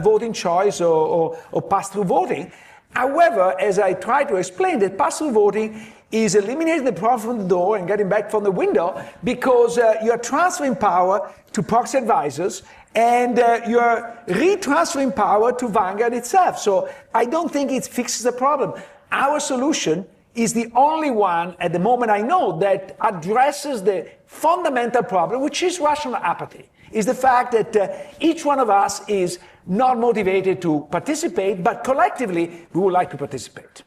voting choice or pass-through voting. However, as I try to explain, that pass-through voting is eliminating the problem from the door and getting back from the window because you're transferring power to proxy advisors and you're retransferring power to Vanguard itself. So I don't think it fixes the problem. Our solution is the only one at the moment I know that addresses the fundamental problem, which is rational apathy, is the fact that each one of us is not motivated to participate, but collectively we would like to participate.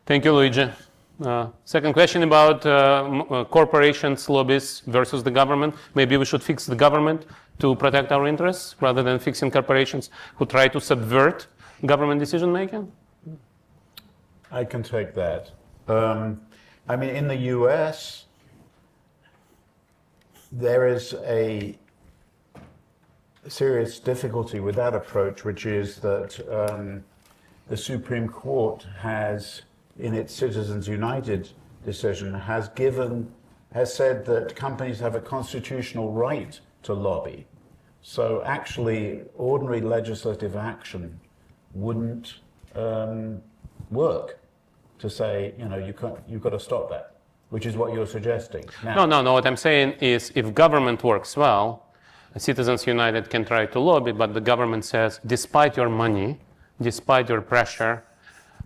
Thank you, Luigi. Second question about corporations, lobbies versus the government. Maybe we should fix the government to protect our interests rather than fixing corporations who try to subvert government decision making? I can take that. I mean, in the US, there is a serious difficulty with that approach, which is that the Supreme Court has, in its Citizens United decision, has said that companies have a constitutional right to lobby. So actually, ordinary legislative action wouldn't work to say, you know, you've got to stop that, which is what you're suggesting. Now, No. What I'm saying is if government works well, Citizens United can try to lobby, but the government says, despite your money, despite your pressure,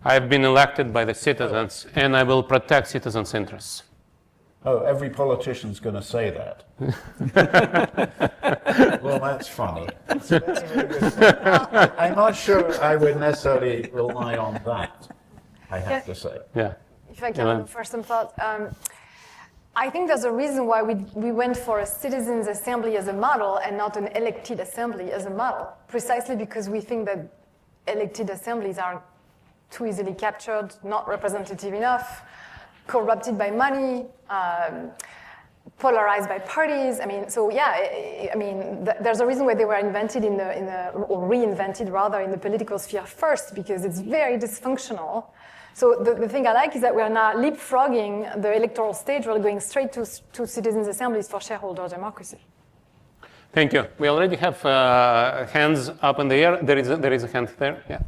I've been elected by the citizens and I will protect citizens' interests. Oh, every politician's going to say that. Well, that's funny. I'm not sure I would necessarily rely on that, I have to say. Yeah. If I can offer some thoughts. I think there's a reason why we went for a citizens' assembly as a model and not an elected assembly as a model, precisely because we think that elected assemblies are too easily captured, not representative enough, corrupted by money, polarized by parties. I mean, so yeah, I mean, there's a reason why they were invented or reinvented rather in the political sphere first, because it's very dysfunctional. So the thing I like is that we are now leapfrogging the electoral stage. We're going straight to citizens' assemblies for shareholder democracy. Thank you. We already have hands up in the air. There is a hand there. Yeah.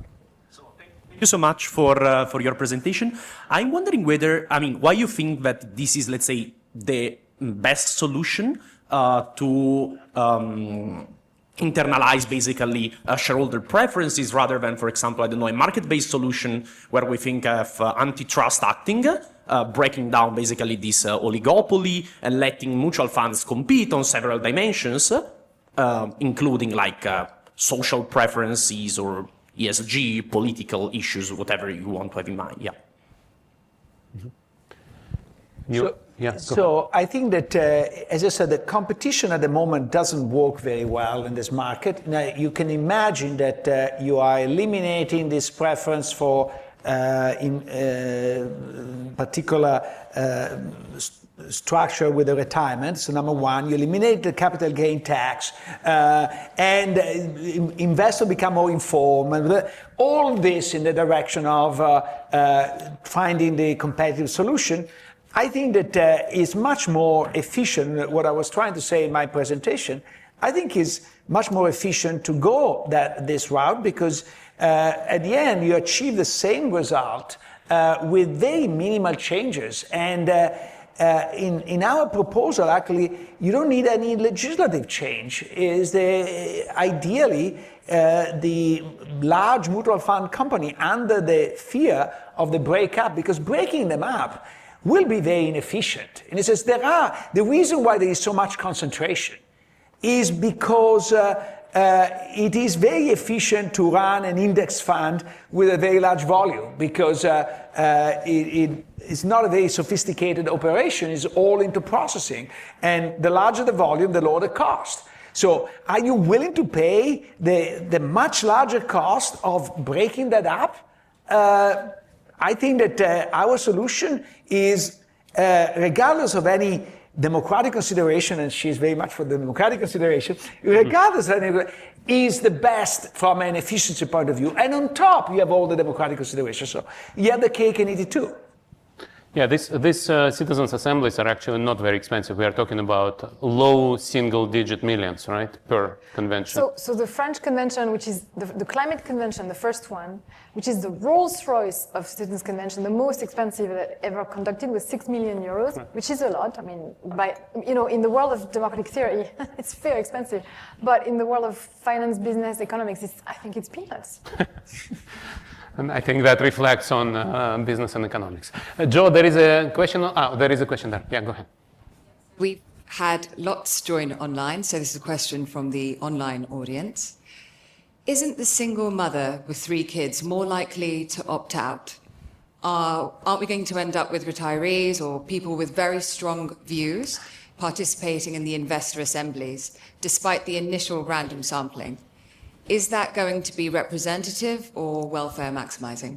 Thank you so much for your presentation. I'm wondering why you think that this is, let's say, the best solution to internalize basically shareholder preferences rather than, for example, I don't know, a market-based solution where we think of antitrust acting, breaking down basically this oligopoly and letting mutual funds compete on several dimensions, including like social preferences or ESG, political issues, whatever you want to have in mind. Yeah. Mm-hmm. So I think that, as I said, the competition at the moment doesn't work very well in this market. Now, you can imagine that you are eliminating this preference for particular structure with the retirement. So number one, you eliminate the capital gain tax and investors become more informed. All this in the direction of finding the competitive solution. I think that is much more efficient. What I was trying to say in my presentation, I think is much more efficient to go this route because at the end you achieve the same result with very minimal changes. And in our proposal, actually, you don't need any legislative change. Ideally, the large mutual fund company under the fear of the breakup, because breaking them up will be very inefficient. And it says the reason why there is so much concentration is because it is very efficient to run an index fund with a very large volume because it's not a very sophisticated operation. It's all into processing. And the larger the volume, the lower the cost. So are you willing to pay the much larger cost of breaking that up? I think that our solution is, regardless of any democratic consideration, and she's very much for the democratic consideration, regardless of any, is the best from an efficiency point of view. And on top, you have all the democratic considerations. So you have the cake and eat it too. Yeah, these citizens' assemblies are actually not very expensive. We are talking about low single-digit millions, right, per convention. So the French convention, which is the climate convention, the first one, which is the Rolls-Royce of citizens' convention, the most expensive that ever conducted, was 6 million euros, right, which is a lot. I mean, in the world of democratic theory, it's very expensive. But in the world of finance, business, economics, I think it's peanuts. And I think that reflects on business and economics. Joe, there is a question. There is a question there. Yeah, go ahead. We've had lots join online, so this is a question from the online audience. Isn't the single mother with 3 kids more likely to opt out? Aren't we going to end up with retirees or people with very strong views participating in the investor assemblies, despite the initial random sampling? Is that going to be representative or welfare maximizing?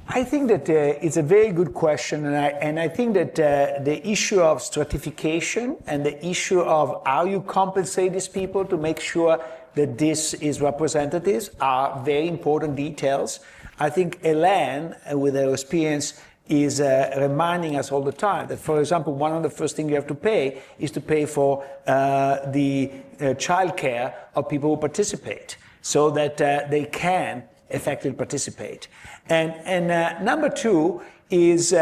I think that it's a very good question, and I think that the issue of stratification and the issue of how you compensate these people to make sure that this is representative are very important details. I think Hélène, with her experience, is reminding us all the time that, for example, one of the first things you have to pay is to pay for the childcare of people who participate, so that they can effectively participate. And number 2 is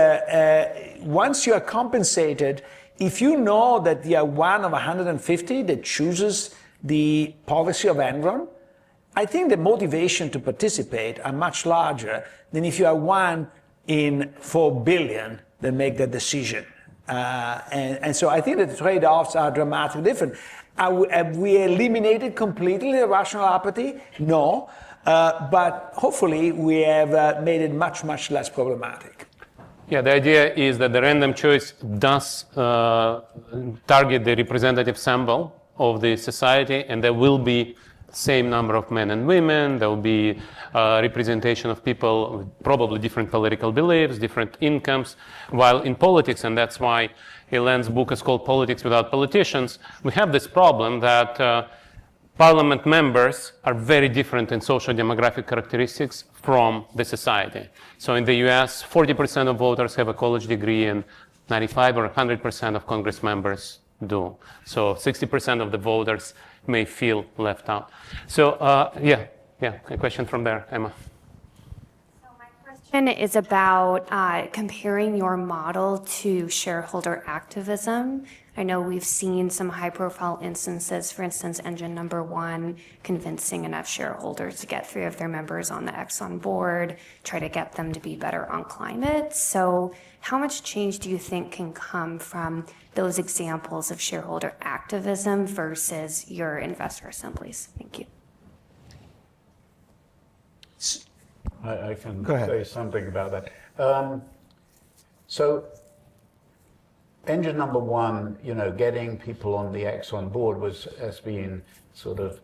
once you are compensated, if you know that you are one of 150 that chooses the policy of Enron, I think the motivation to participate are much larger than if you are one in 4 billion that make that decision. And so I think that the trade-offs are dramatically different. Have we eliminated completely the rational apathy? No. But hopefully we have made it much, much less problematic. Yeah, the idea is that the random choice does target the representative sample of the society, and there will be same number of men and women. There will be representation of people with probably different political beliefs, different incomes. While in politics, and that's why Hélène's book is called Politics Without Politicians, we have this problem that parliament members are very different in social demographic characteristics from the society. So in the US, 40% of voters have a college degree and 95 or 100% of Congress members do. So 60% of the voters may feel left out. So yeah, a question from there, Emma. So my question is about comparing your model to shareholder activism. I know we've seen some high-profile instances, for instance, engine number 1 convincing enough shareholders to get 3 of their members on the Exxon board, try to get them to be better on climate. So how much change do you think can come from those examples of shareholder activism versus your investor assemblies? Thank you. I can say something about that. So engine number 1, getting people on the Exxon board has been sort of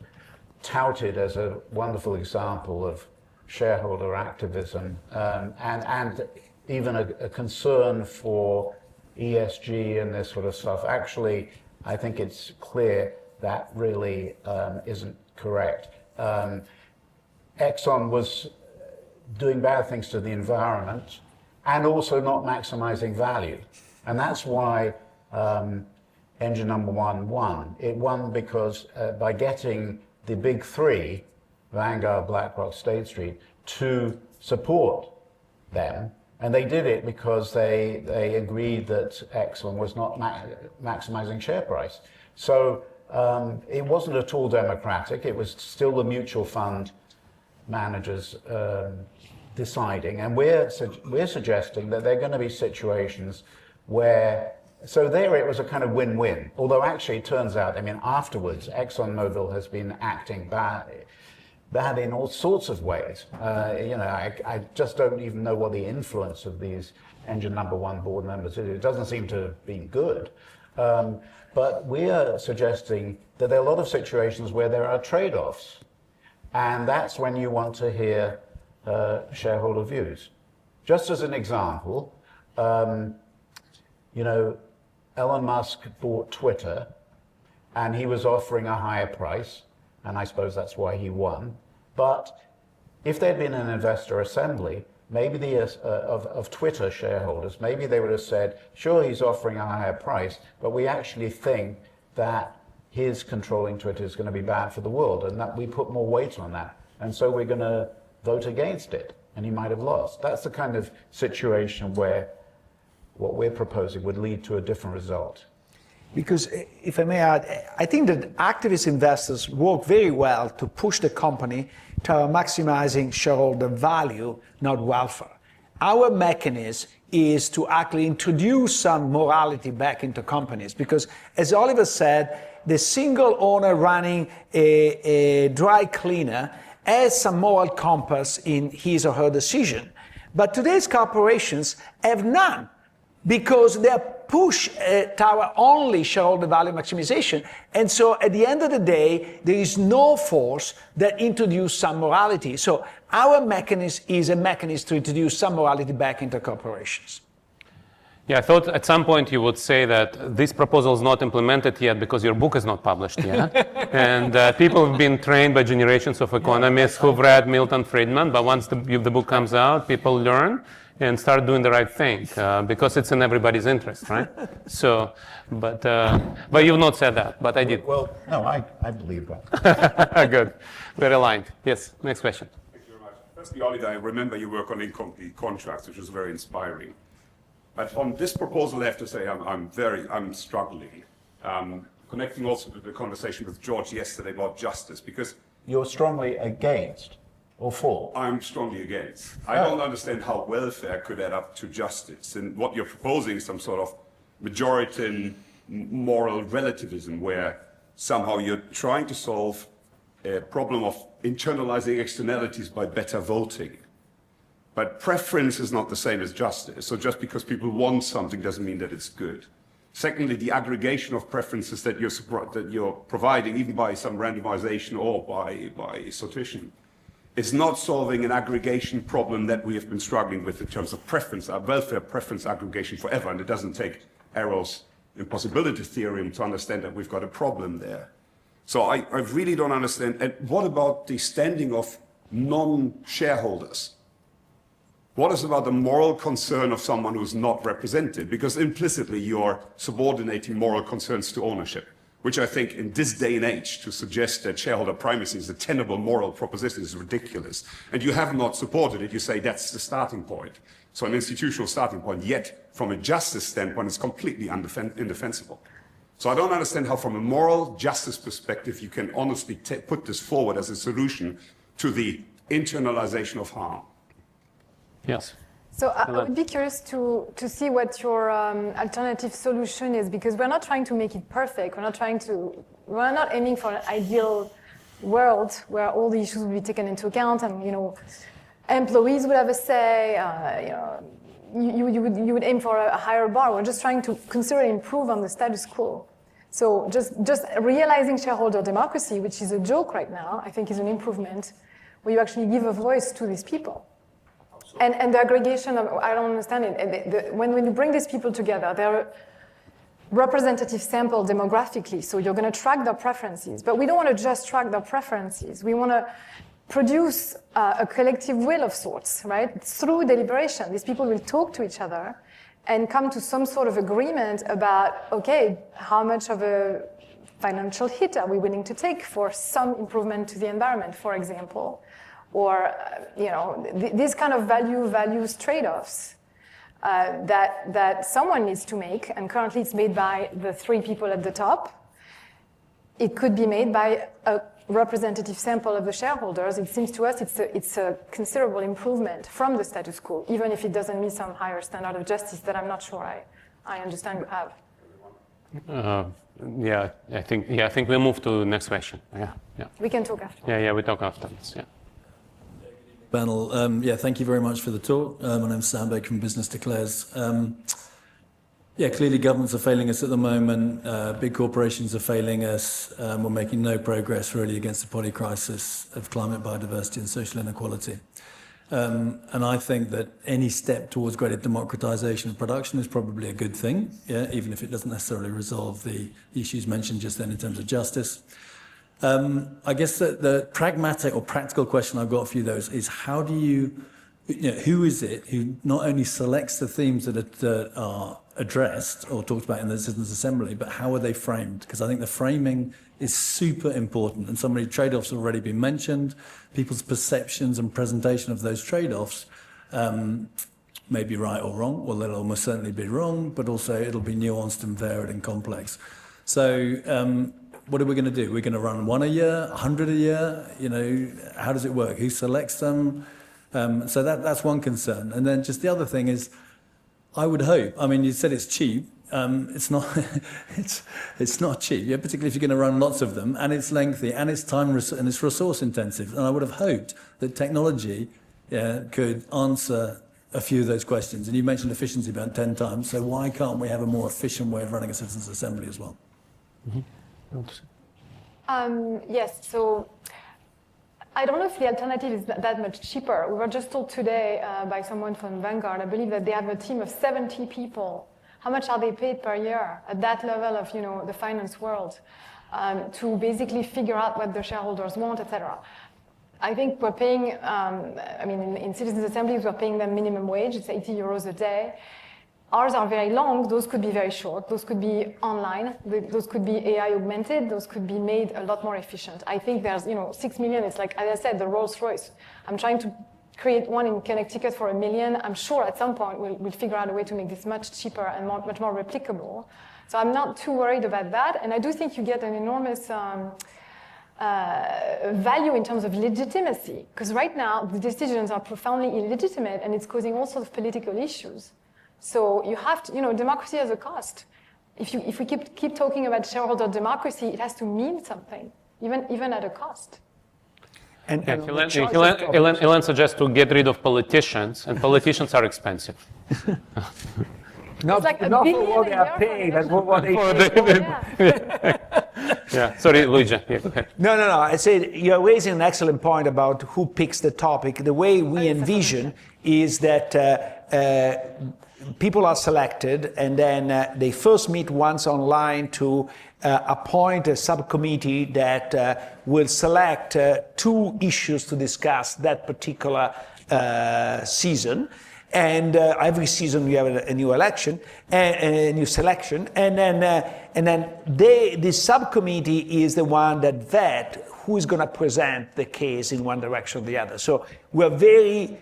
touted as a wonderful example of shareholder activism, and even a concern for ESG and this sort of stuff. Actually, I think it's clear that really isn't correct. Exxon was doing bad things to the environment and also not maximizing value. And that's why engine number 1 won. It won because by getting the big 3, Vanguard, BlackRock, State Street, to support them, and they did it because they agreed that Exxon was not maximizing share price. So it wasn't at all democratic. It was still the mutual fund managers deciding. And we're suggesting that there are going to be situations where So there it was a kind of win-win. Although actually it turns out, I mean, afterwards, ExxonMobil has been acting bad in all sorts of ways. I just don't even know what the influence of these engine number one board members is. It doesn't seem to have been good. But we are suggesting that there are a lot of situations where there are trade-offs. And that's when you want to hear shareholder views. Just as an example, Elon Musk bought Twitter, and he was offering a higher price, and I suppose that's why he won. But if there'd been an investor assembly, maybe of Twitter shareholders, maybe they would have said, sure, he's offering a higher price, but we actually think that his controlling Twitter is going to be bad for the world, and that we put more weight on that. And so we're going to vote against it, and he might have lost. That's the kind of situation where what we're proposing would lead to a different result. Because, if I may add, I think that activist investors work very well to push the company to maximizing shareholder value, not welfare. Our mechanism is to actually introduce some morality back into companies, because, as Oliver said, the single owner running a dry cleaner has some moral compass in his or her decision. But today's corporations have none, because they are pushed toward only shareholder value maximization. And so at the end of the day, there is no force that introduces some morality. So our mechanism is a mechanism to introduce some morality back into corporations. Yeah, I thought at some point you would say that this proposal is not implemented yet because your book is not published yet. And people have been trained by generations of economists who've read Milton Friedman, but once the book comes out, people learn and start doing the right thing because it's in everybody's interest, right? So, but you've not said that, but I did. Well, no, I believe that. Good, we're aligned. Yes, next question. Thank you very much. Firstly, Oliver, I remember you work on incomplete contracts, which was very inspiring. But on this proposal, I have to say I'm struggling. Connecting also to the conversation with George yesterday about justice, because You're strongly against or for? I'm strongly against. I don't understand how welfare could add up to justice. And what you're proposing is some sort of majority moral relativism, where somehow you're trying to solve a problem of internalizing externalities by better voting. But preference is not the same as justice. So just because people want something doesn't mean that it's good. Secondly, the aggregation of preferences that you're providing, even by some randomization or by sortition, is not solving an aggregation problem that we have been struggling with in terms of preference, welfare preference aggregation forever. And it doesn't take Arrow's impossibility theorem to understand that we've got a problem there. So I really don't understand. And what about the standing of non-shareholders? What is about the moral concern of someone who's not represented? Because implicitly you're subordinating moral concerns to ownership, which I think in this day and age to suggest that shareholder primacy is a tenable moral proposition is ridiculous. And you have not supported it. You say that's the starting point. So an institutional starting point, yet from a justice standpoint, it's completely indefensible. So I don't understand how from a moral justice perspective you can honestly put this forward as a solution to the internalization of harm. Yes. So I would be curious to see what your alternative solution is, because we're not trying to make it perfect. We're not aiming for an ideal world where all the issues will be taken into account and, employees would have a say, you would aim for a higher bar. We're just trying to consider improve on the status quo. So just realizing shareholder democracy, which is a joke right now, I think is an improvement, where you actually give a voice to these people. And the aggregation of, I don't understand it. When you bring these people together, they're representative sample demographically, so you're going to track their preferences. But we don't want to just track their preferences. We want to produce a collective will of sorts, right? Through deliberation. These people will talk to each other and come to some sort of agreement about, okay, how much of a financial hit are we willing to take for some improvement to the environment, for example? Or, these kind of values trade-offs that someone needs to make, and currently it's made by the three people at the top. It could be made by a representative sample of the shareholders. It seems to us it's a considerable improvement from the status quo, even if it doesn't meet some higher standard of justice that I'm not sure I understand you have. Yeah, I think we'll move to the next question. Yeah. We can talk after. Yeah, we talk afterwards. Yeah. Panel, thank you very much for the talk. My name's Sam Baker from Business Declares. Clearly governments are failing us at the moment. Big corporations are failing us. We're making no progress really against the polycrisis of climate, biodiversity and social inequality. And I think that any step towards greater democratization of production is probably a good thing, even if it doesn't necessarily resolve the issues mentioned just then in terms of justice. I guess the pragmatic or practical question I've got for you, though, is how do you who is it who not only selects the themes that are addressed or talked about in the Citizens' Assembly, but how are they framed? Because I think the framing is super important, and some of the trade-offs have already been mentioned. People's perceptions and presentation of those trade-offs may be right or wrong. Well, they'll almost certainly be wrong, but also it'll be nuanced and varied and complex. So what are we going to do? We're going to run 1 a year, 100 a year? How does it work? Who selects them? So that's one concern. And then just the other thing is, I would hope, I mean, you said it's cheap. It's not, it's not cheap, particularly if you're going to run lots of them, and it's lengthy, and it's time and it's resource intensive. And I would have hoped that technology could answer a few of those questions. And you mentioned efficiency about 10 times, so why can't we have a more efficient way of running a Citizens' Assembly as well? Yes, so I don't know if the alternative is that much cheaper. We were just told today by someone from Vanguard, I believe, that they have a team of 70 people. How much are they paid per year at that level of, the finance world to basically figure out what the shareholders want, etc. I think we're paying, in Citizens' Assemblies, we're paying them minimum wage. It's 80 euros a day. Ours are very long. Those could be very short. Those could be online. Those could be AI augmented. Those could be made a lot more efficient. I think there's, 6 million. It's like, as I said, the Rolls Royce. I'm trying to create one in Connecticut for $1 million. I'm sure at some point we'll figure out a way to make this much cheaper and much more replicable. So I'm not too worried about that. And I do think you get an enormous value in terms of legitimacy. Because right now, the decisions are profoundly illegitimate, and it's causing all sorts of political issues. So you have to, democracy has a cost. If we keep talking about shareholder democracy, it has to mean something, even at a cost. And Hélène suggests to get rid of politicians, and politicians are expensive. Not for what they are paid, but for what they pay. Yeah, sorry, Luigi. Yeah, go ahead. No. I said you're raising an excellent point about who picks the topic. The way we envision is that people are selected, and then they first meet once online to appoint a subcommittee that will select 2 issues to discuss that particular season. And every season we have a new election, a new selection, and then the subcommittee is the one that vet who is going to present the case in one direction or the other. So we're very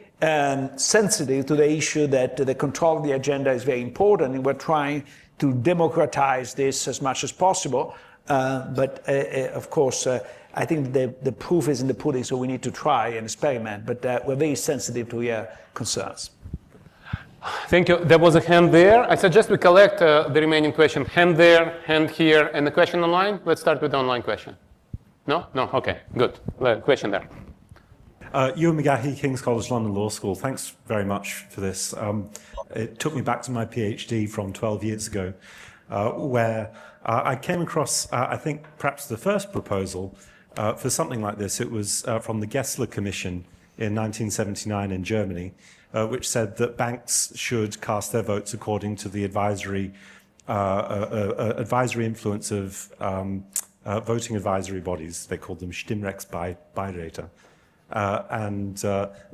sensitive to the issue that the control of the agenda is very important, and we're trying to democratize this as much as possible. But of course, I think the proof is in the pudding, so we need to try and experiment. But we're very sensitive to your concerns. Thank you. There was a hand there. I suggest we collect the remaining question. Hand there, hand here, and the question online. Let's start with the online question. No? No? Okay, good. Question there. Ewan McGahey, King's College London Law School. Thanks very much for this. It took me back to my PhD from 12 years ago, where I came across, I think, perhaps the first proposal for something like this. It was from the Gessler Commission in 1979 in Germany, which said that banks should cast their votes according to the advisory influence of voting advisory bodies. They called them Stimmrechtsbeiräte. And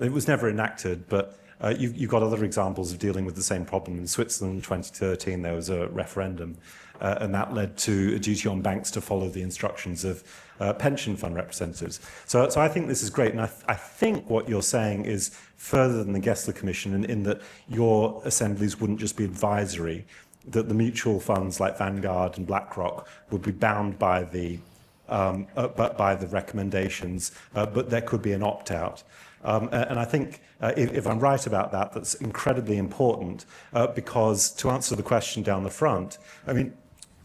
it was never enacted, but you've got other examples of dealing with the same problem. In Switzerland in 2013, there was a referendum, and that led to a duty on banks to follow the instructions of pension fund representatives. So I think this is great, and I think what you're saying is further than the Gessler Commission in that your assemblies wouldn't just be advisory, that the mutual funds like Vanguard and BlackRock would be bound by the recommendations, but there could be an opt-out. And I think if I'm right about that, that's incredibly important because to answer the question down the front, I mean,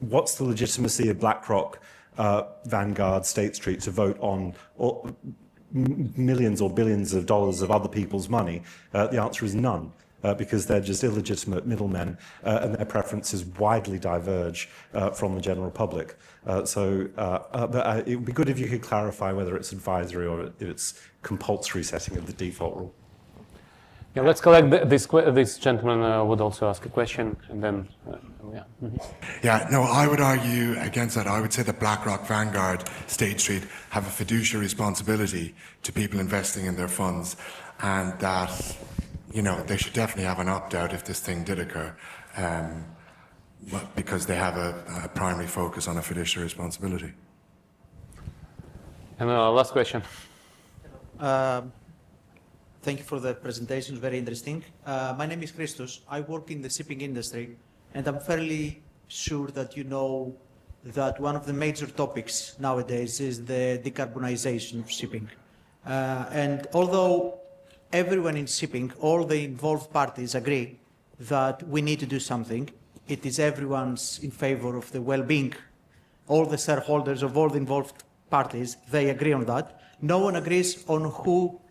what's the legitimacy of BlackRock, Vanguard, State Street to vote on millions or billions of dollars of other people's money? The answer is none. Because they're just illegitimate middlemen, and their preferences widely diverge from the general public. But it would be good if you could clarify whether it's advisory or if it's compulsory setting of the default rule. Yeah, let's collect this gentleman would also ask a question, and then, yeah. Mm-hmm. Yeah, no, I would argue against that. I would say that BlackRock, Vanguard, State Street have a fiduciary responsibility to people investing in their funds, and that they should definitely have an opt-out if this thing did occur, because they have a primary focus on a fiduciary responsibility. And last question. Thank you for the presentation, very interesting. My name is Christos. I work in the shipping industry, and I'm fairly sure that you know that one of the major topics nowadays is the decarbonization of shipping. And although everyone in shipping, all the involved parties agree that we need to do something, it is everyone's in favor of the well-being. All the shareholders of all the involved parties, they agree on that. No one agrees on who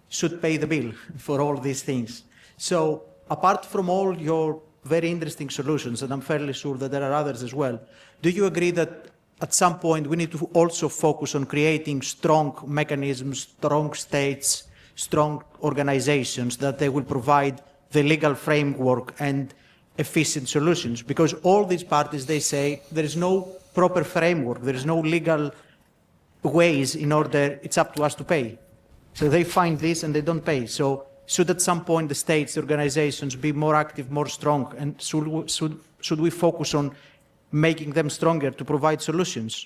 should pay the bill for all these things. So apart from all your very interesting solutions, and I'm fairly sure that there are others as well, do you agree that at some point we need to also focus on creating strong mechanisms, strong states, strong organizations that they will provide the legal framework and efficient solutions? Because all these parties, they say there is no proper framework, there is no legal ways in order, it's up to us to pay. So they find this and they don't pay. So should at some point the states, the organizations be more active, more strong, and should we focus on making them stronger to provide solutions?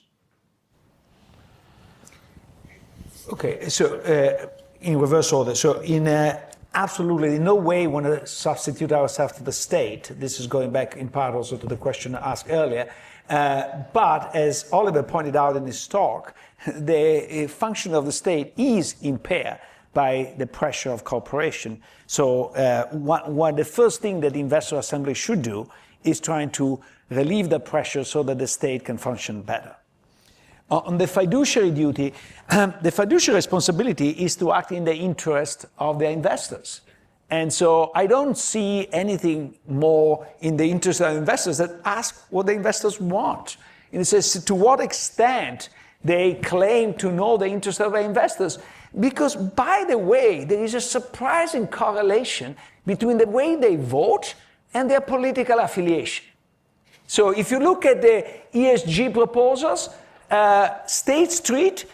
Okay, so in reverse order. So absolutely in no way want to substitute ourselves to the state. This is going back in part also to the question asked earlier. But as Oliver pointed out in his talk, the function of the state is impaired by the pressure of cooperation. So the first thing that the Investor Assembly should do is trying to relieve the pressure so that the state can function better. On the fiduciary duty, the fiduciary responsibility is to act in the interest of the investors. And so I don't see anything more in the interest of investors that ask what the investors want. And it says to what extent they claim to know the interest of the investors. Because, by the way, there is a surprising correlation between the way they vote and their political affiliation. So if you look at the ESG proposals, State Street,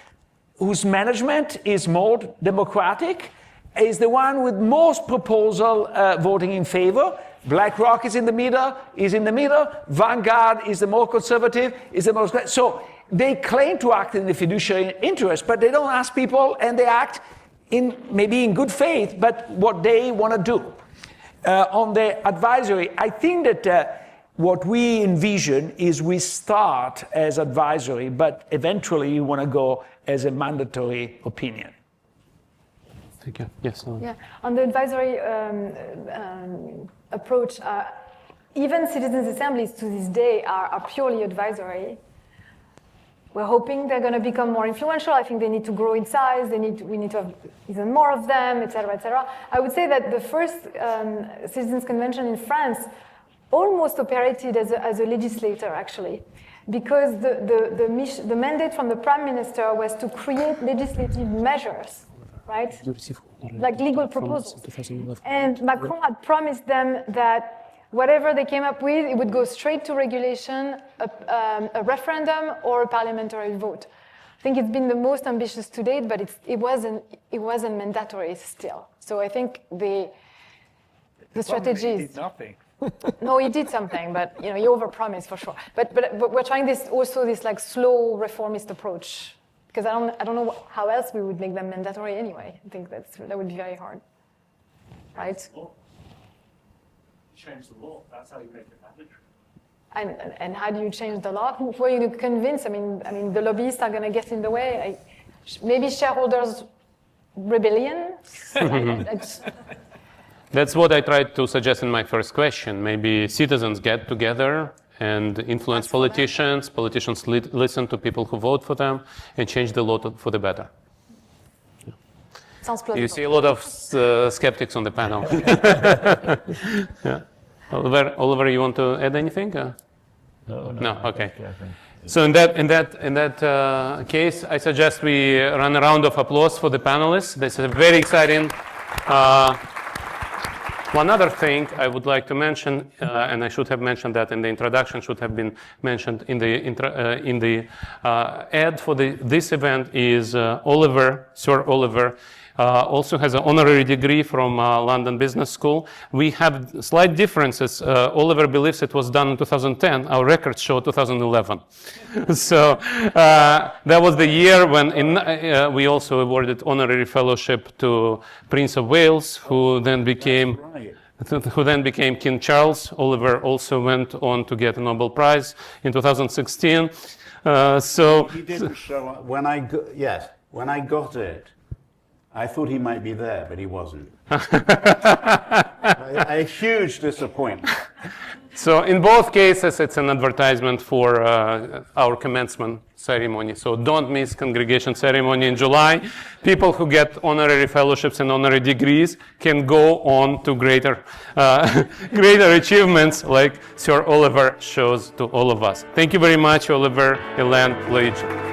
whose management is more democratic, is the one with most proposal voting in favor. BlackRock is in the middle. Vanguard is the more conservative, is the most. So they claim to act in the fiduciary interest, but they don't ask people, and they act maybe in good faith, but what they want to do. On the advisory, I think that what we envision is we start as advisory, but eventually you want to go as a mandatory opinion. Thank you. Yes. Yeah. On the advisory approach, even citizens' assemblies to this day are purely advisory. We're hoping they're going to become more influential. I think they need to grow in size. We need to have even more of them, et cetera, et cetera. I would say that the first citizens' convention in France almost operated as a legislator, actually, because the mandate from the prime minister was to create legislative measures, right? Like legal proposals. And Macron had promised them that whatever they came up with, it would go straight to regulation, a referendum, or a parliamentary vote. I think it's been the most ambitious to date, but it wasn't mandatory still. So I think the strategy is... He did nothing. No, he did something, but he overpromised for sure. But we're trying this like slow reformist approach, because I don't know how else we would make them mandatory anyway. I think that would be very hard, right? Change the law. That's how you make it mandatory. And how do you change the law? Who are you to convince? I mean, the lobbyists are going to get in the way. Maybe shareholders' rebellion. That's what I tried to suggest in my first question. Maybe citizens get together and influence politicians. Politicians listen to people who vote for them and change the law for the better. Sounds plausible. You see a lot of skeptics on the panel. Yeah. Oliver, you want to add anything? No. Okay. So in that case, I suggest we run a round of applause for the panelists. This is a very exciting. One other thing I would like to mention, and I should have mentioned that in the introduction, should have been mentioned in the ad for this event, is Sir Oliver. Also has an honorary degree from London Business School. We have slight differences. Oliver believes it was done in 2010. Our records show 2011. So that was the year when we also awarded honorary fellowship to Prince of Wales, who then became King Charles. Oliver also went on to get a Nobel Prize in 2016. So he didn't show up when I got it. I thought he might be there, but he wasn't. A huge disappointment. So in both cases, it's an advertisement for our commencement ceremony. So don't miss congregation ceremony in July. People who get honorary fellowships and honorary degrees can go on to greater achievements like Sir Oliver shows to all of us. Thank you very much, Oliver, Hélène, Luigi.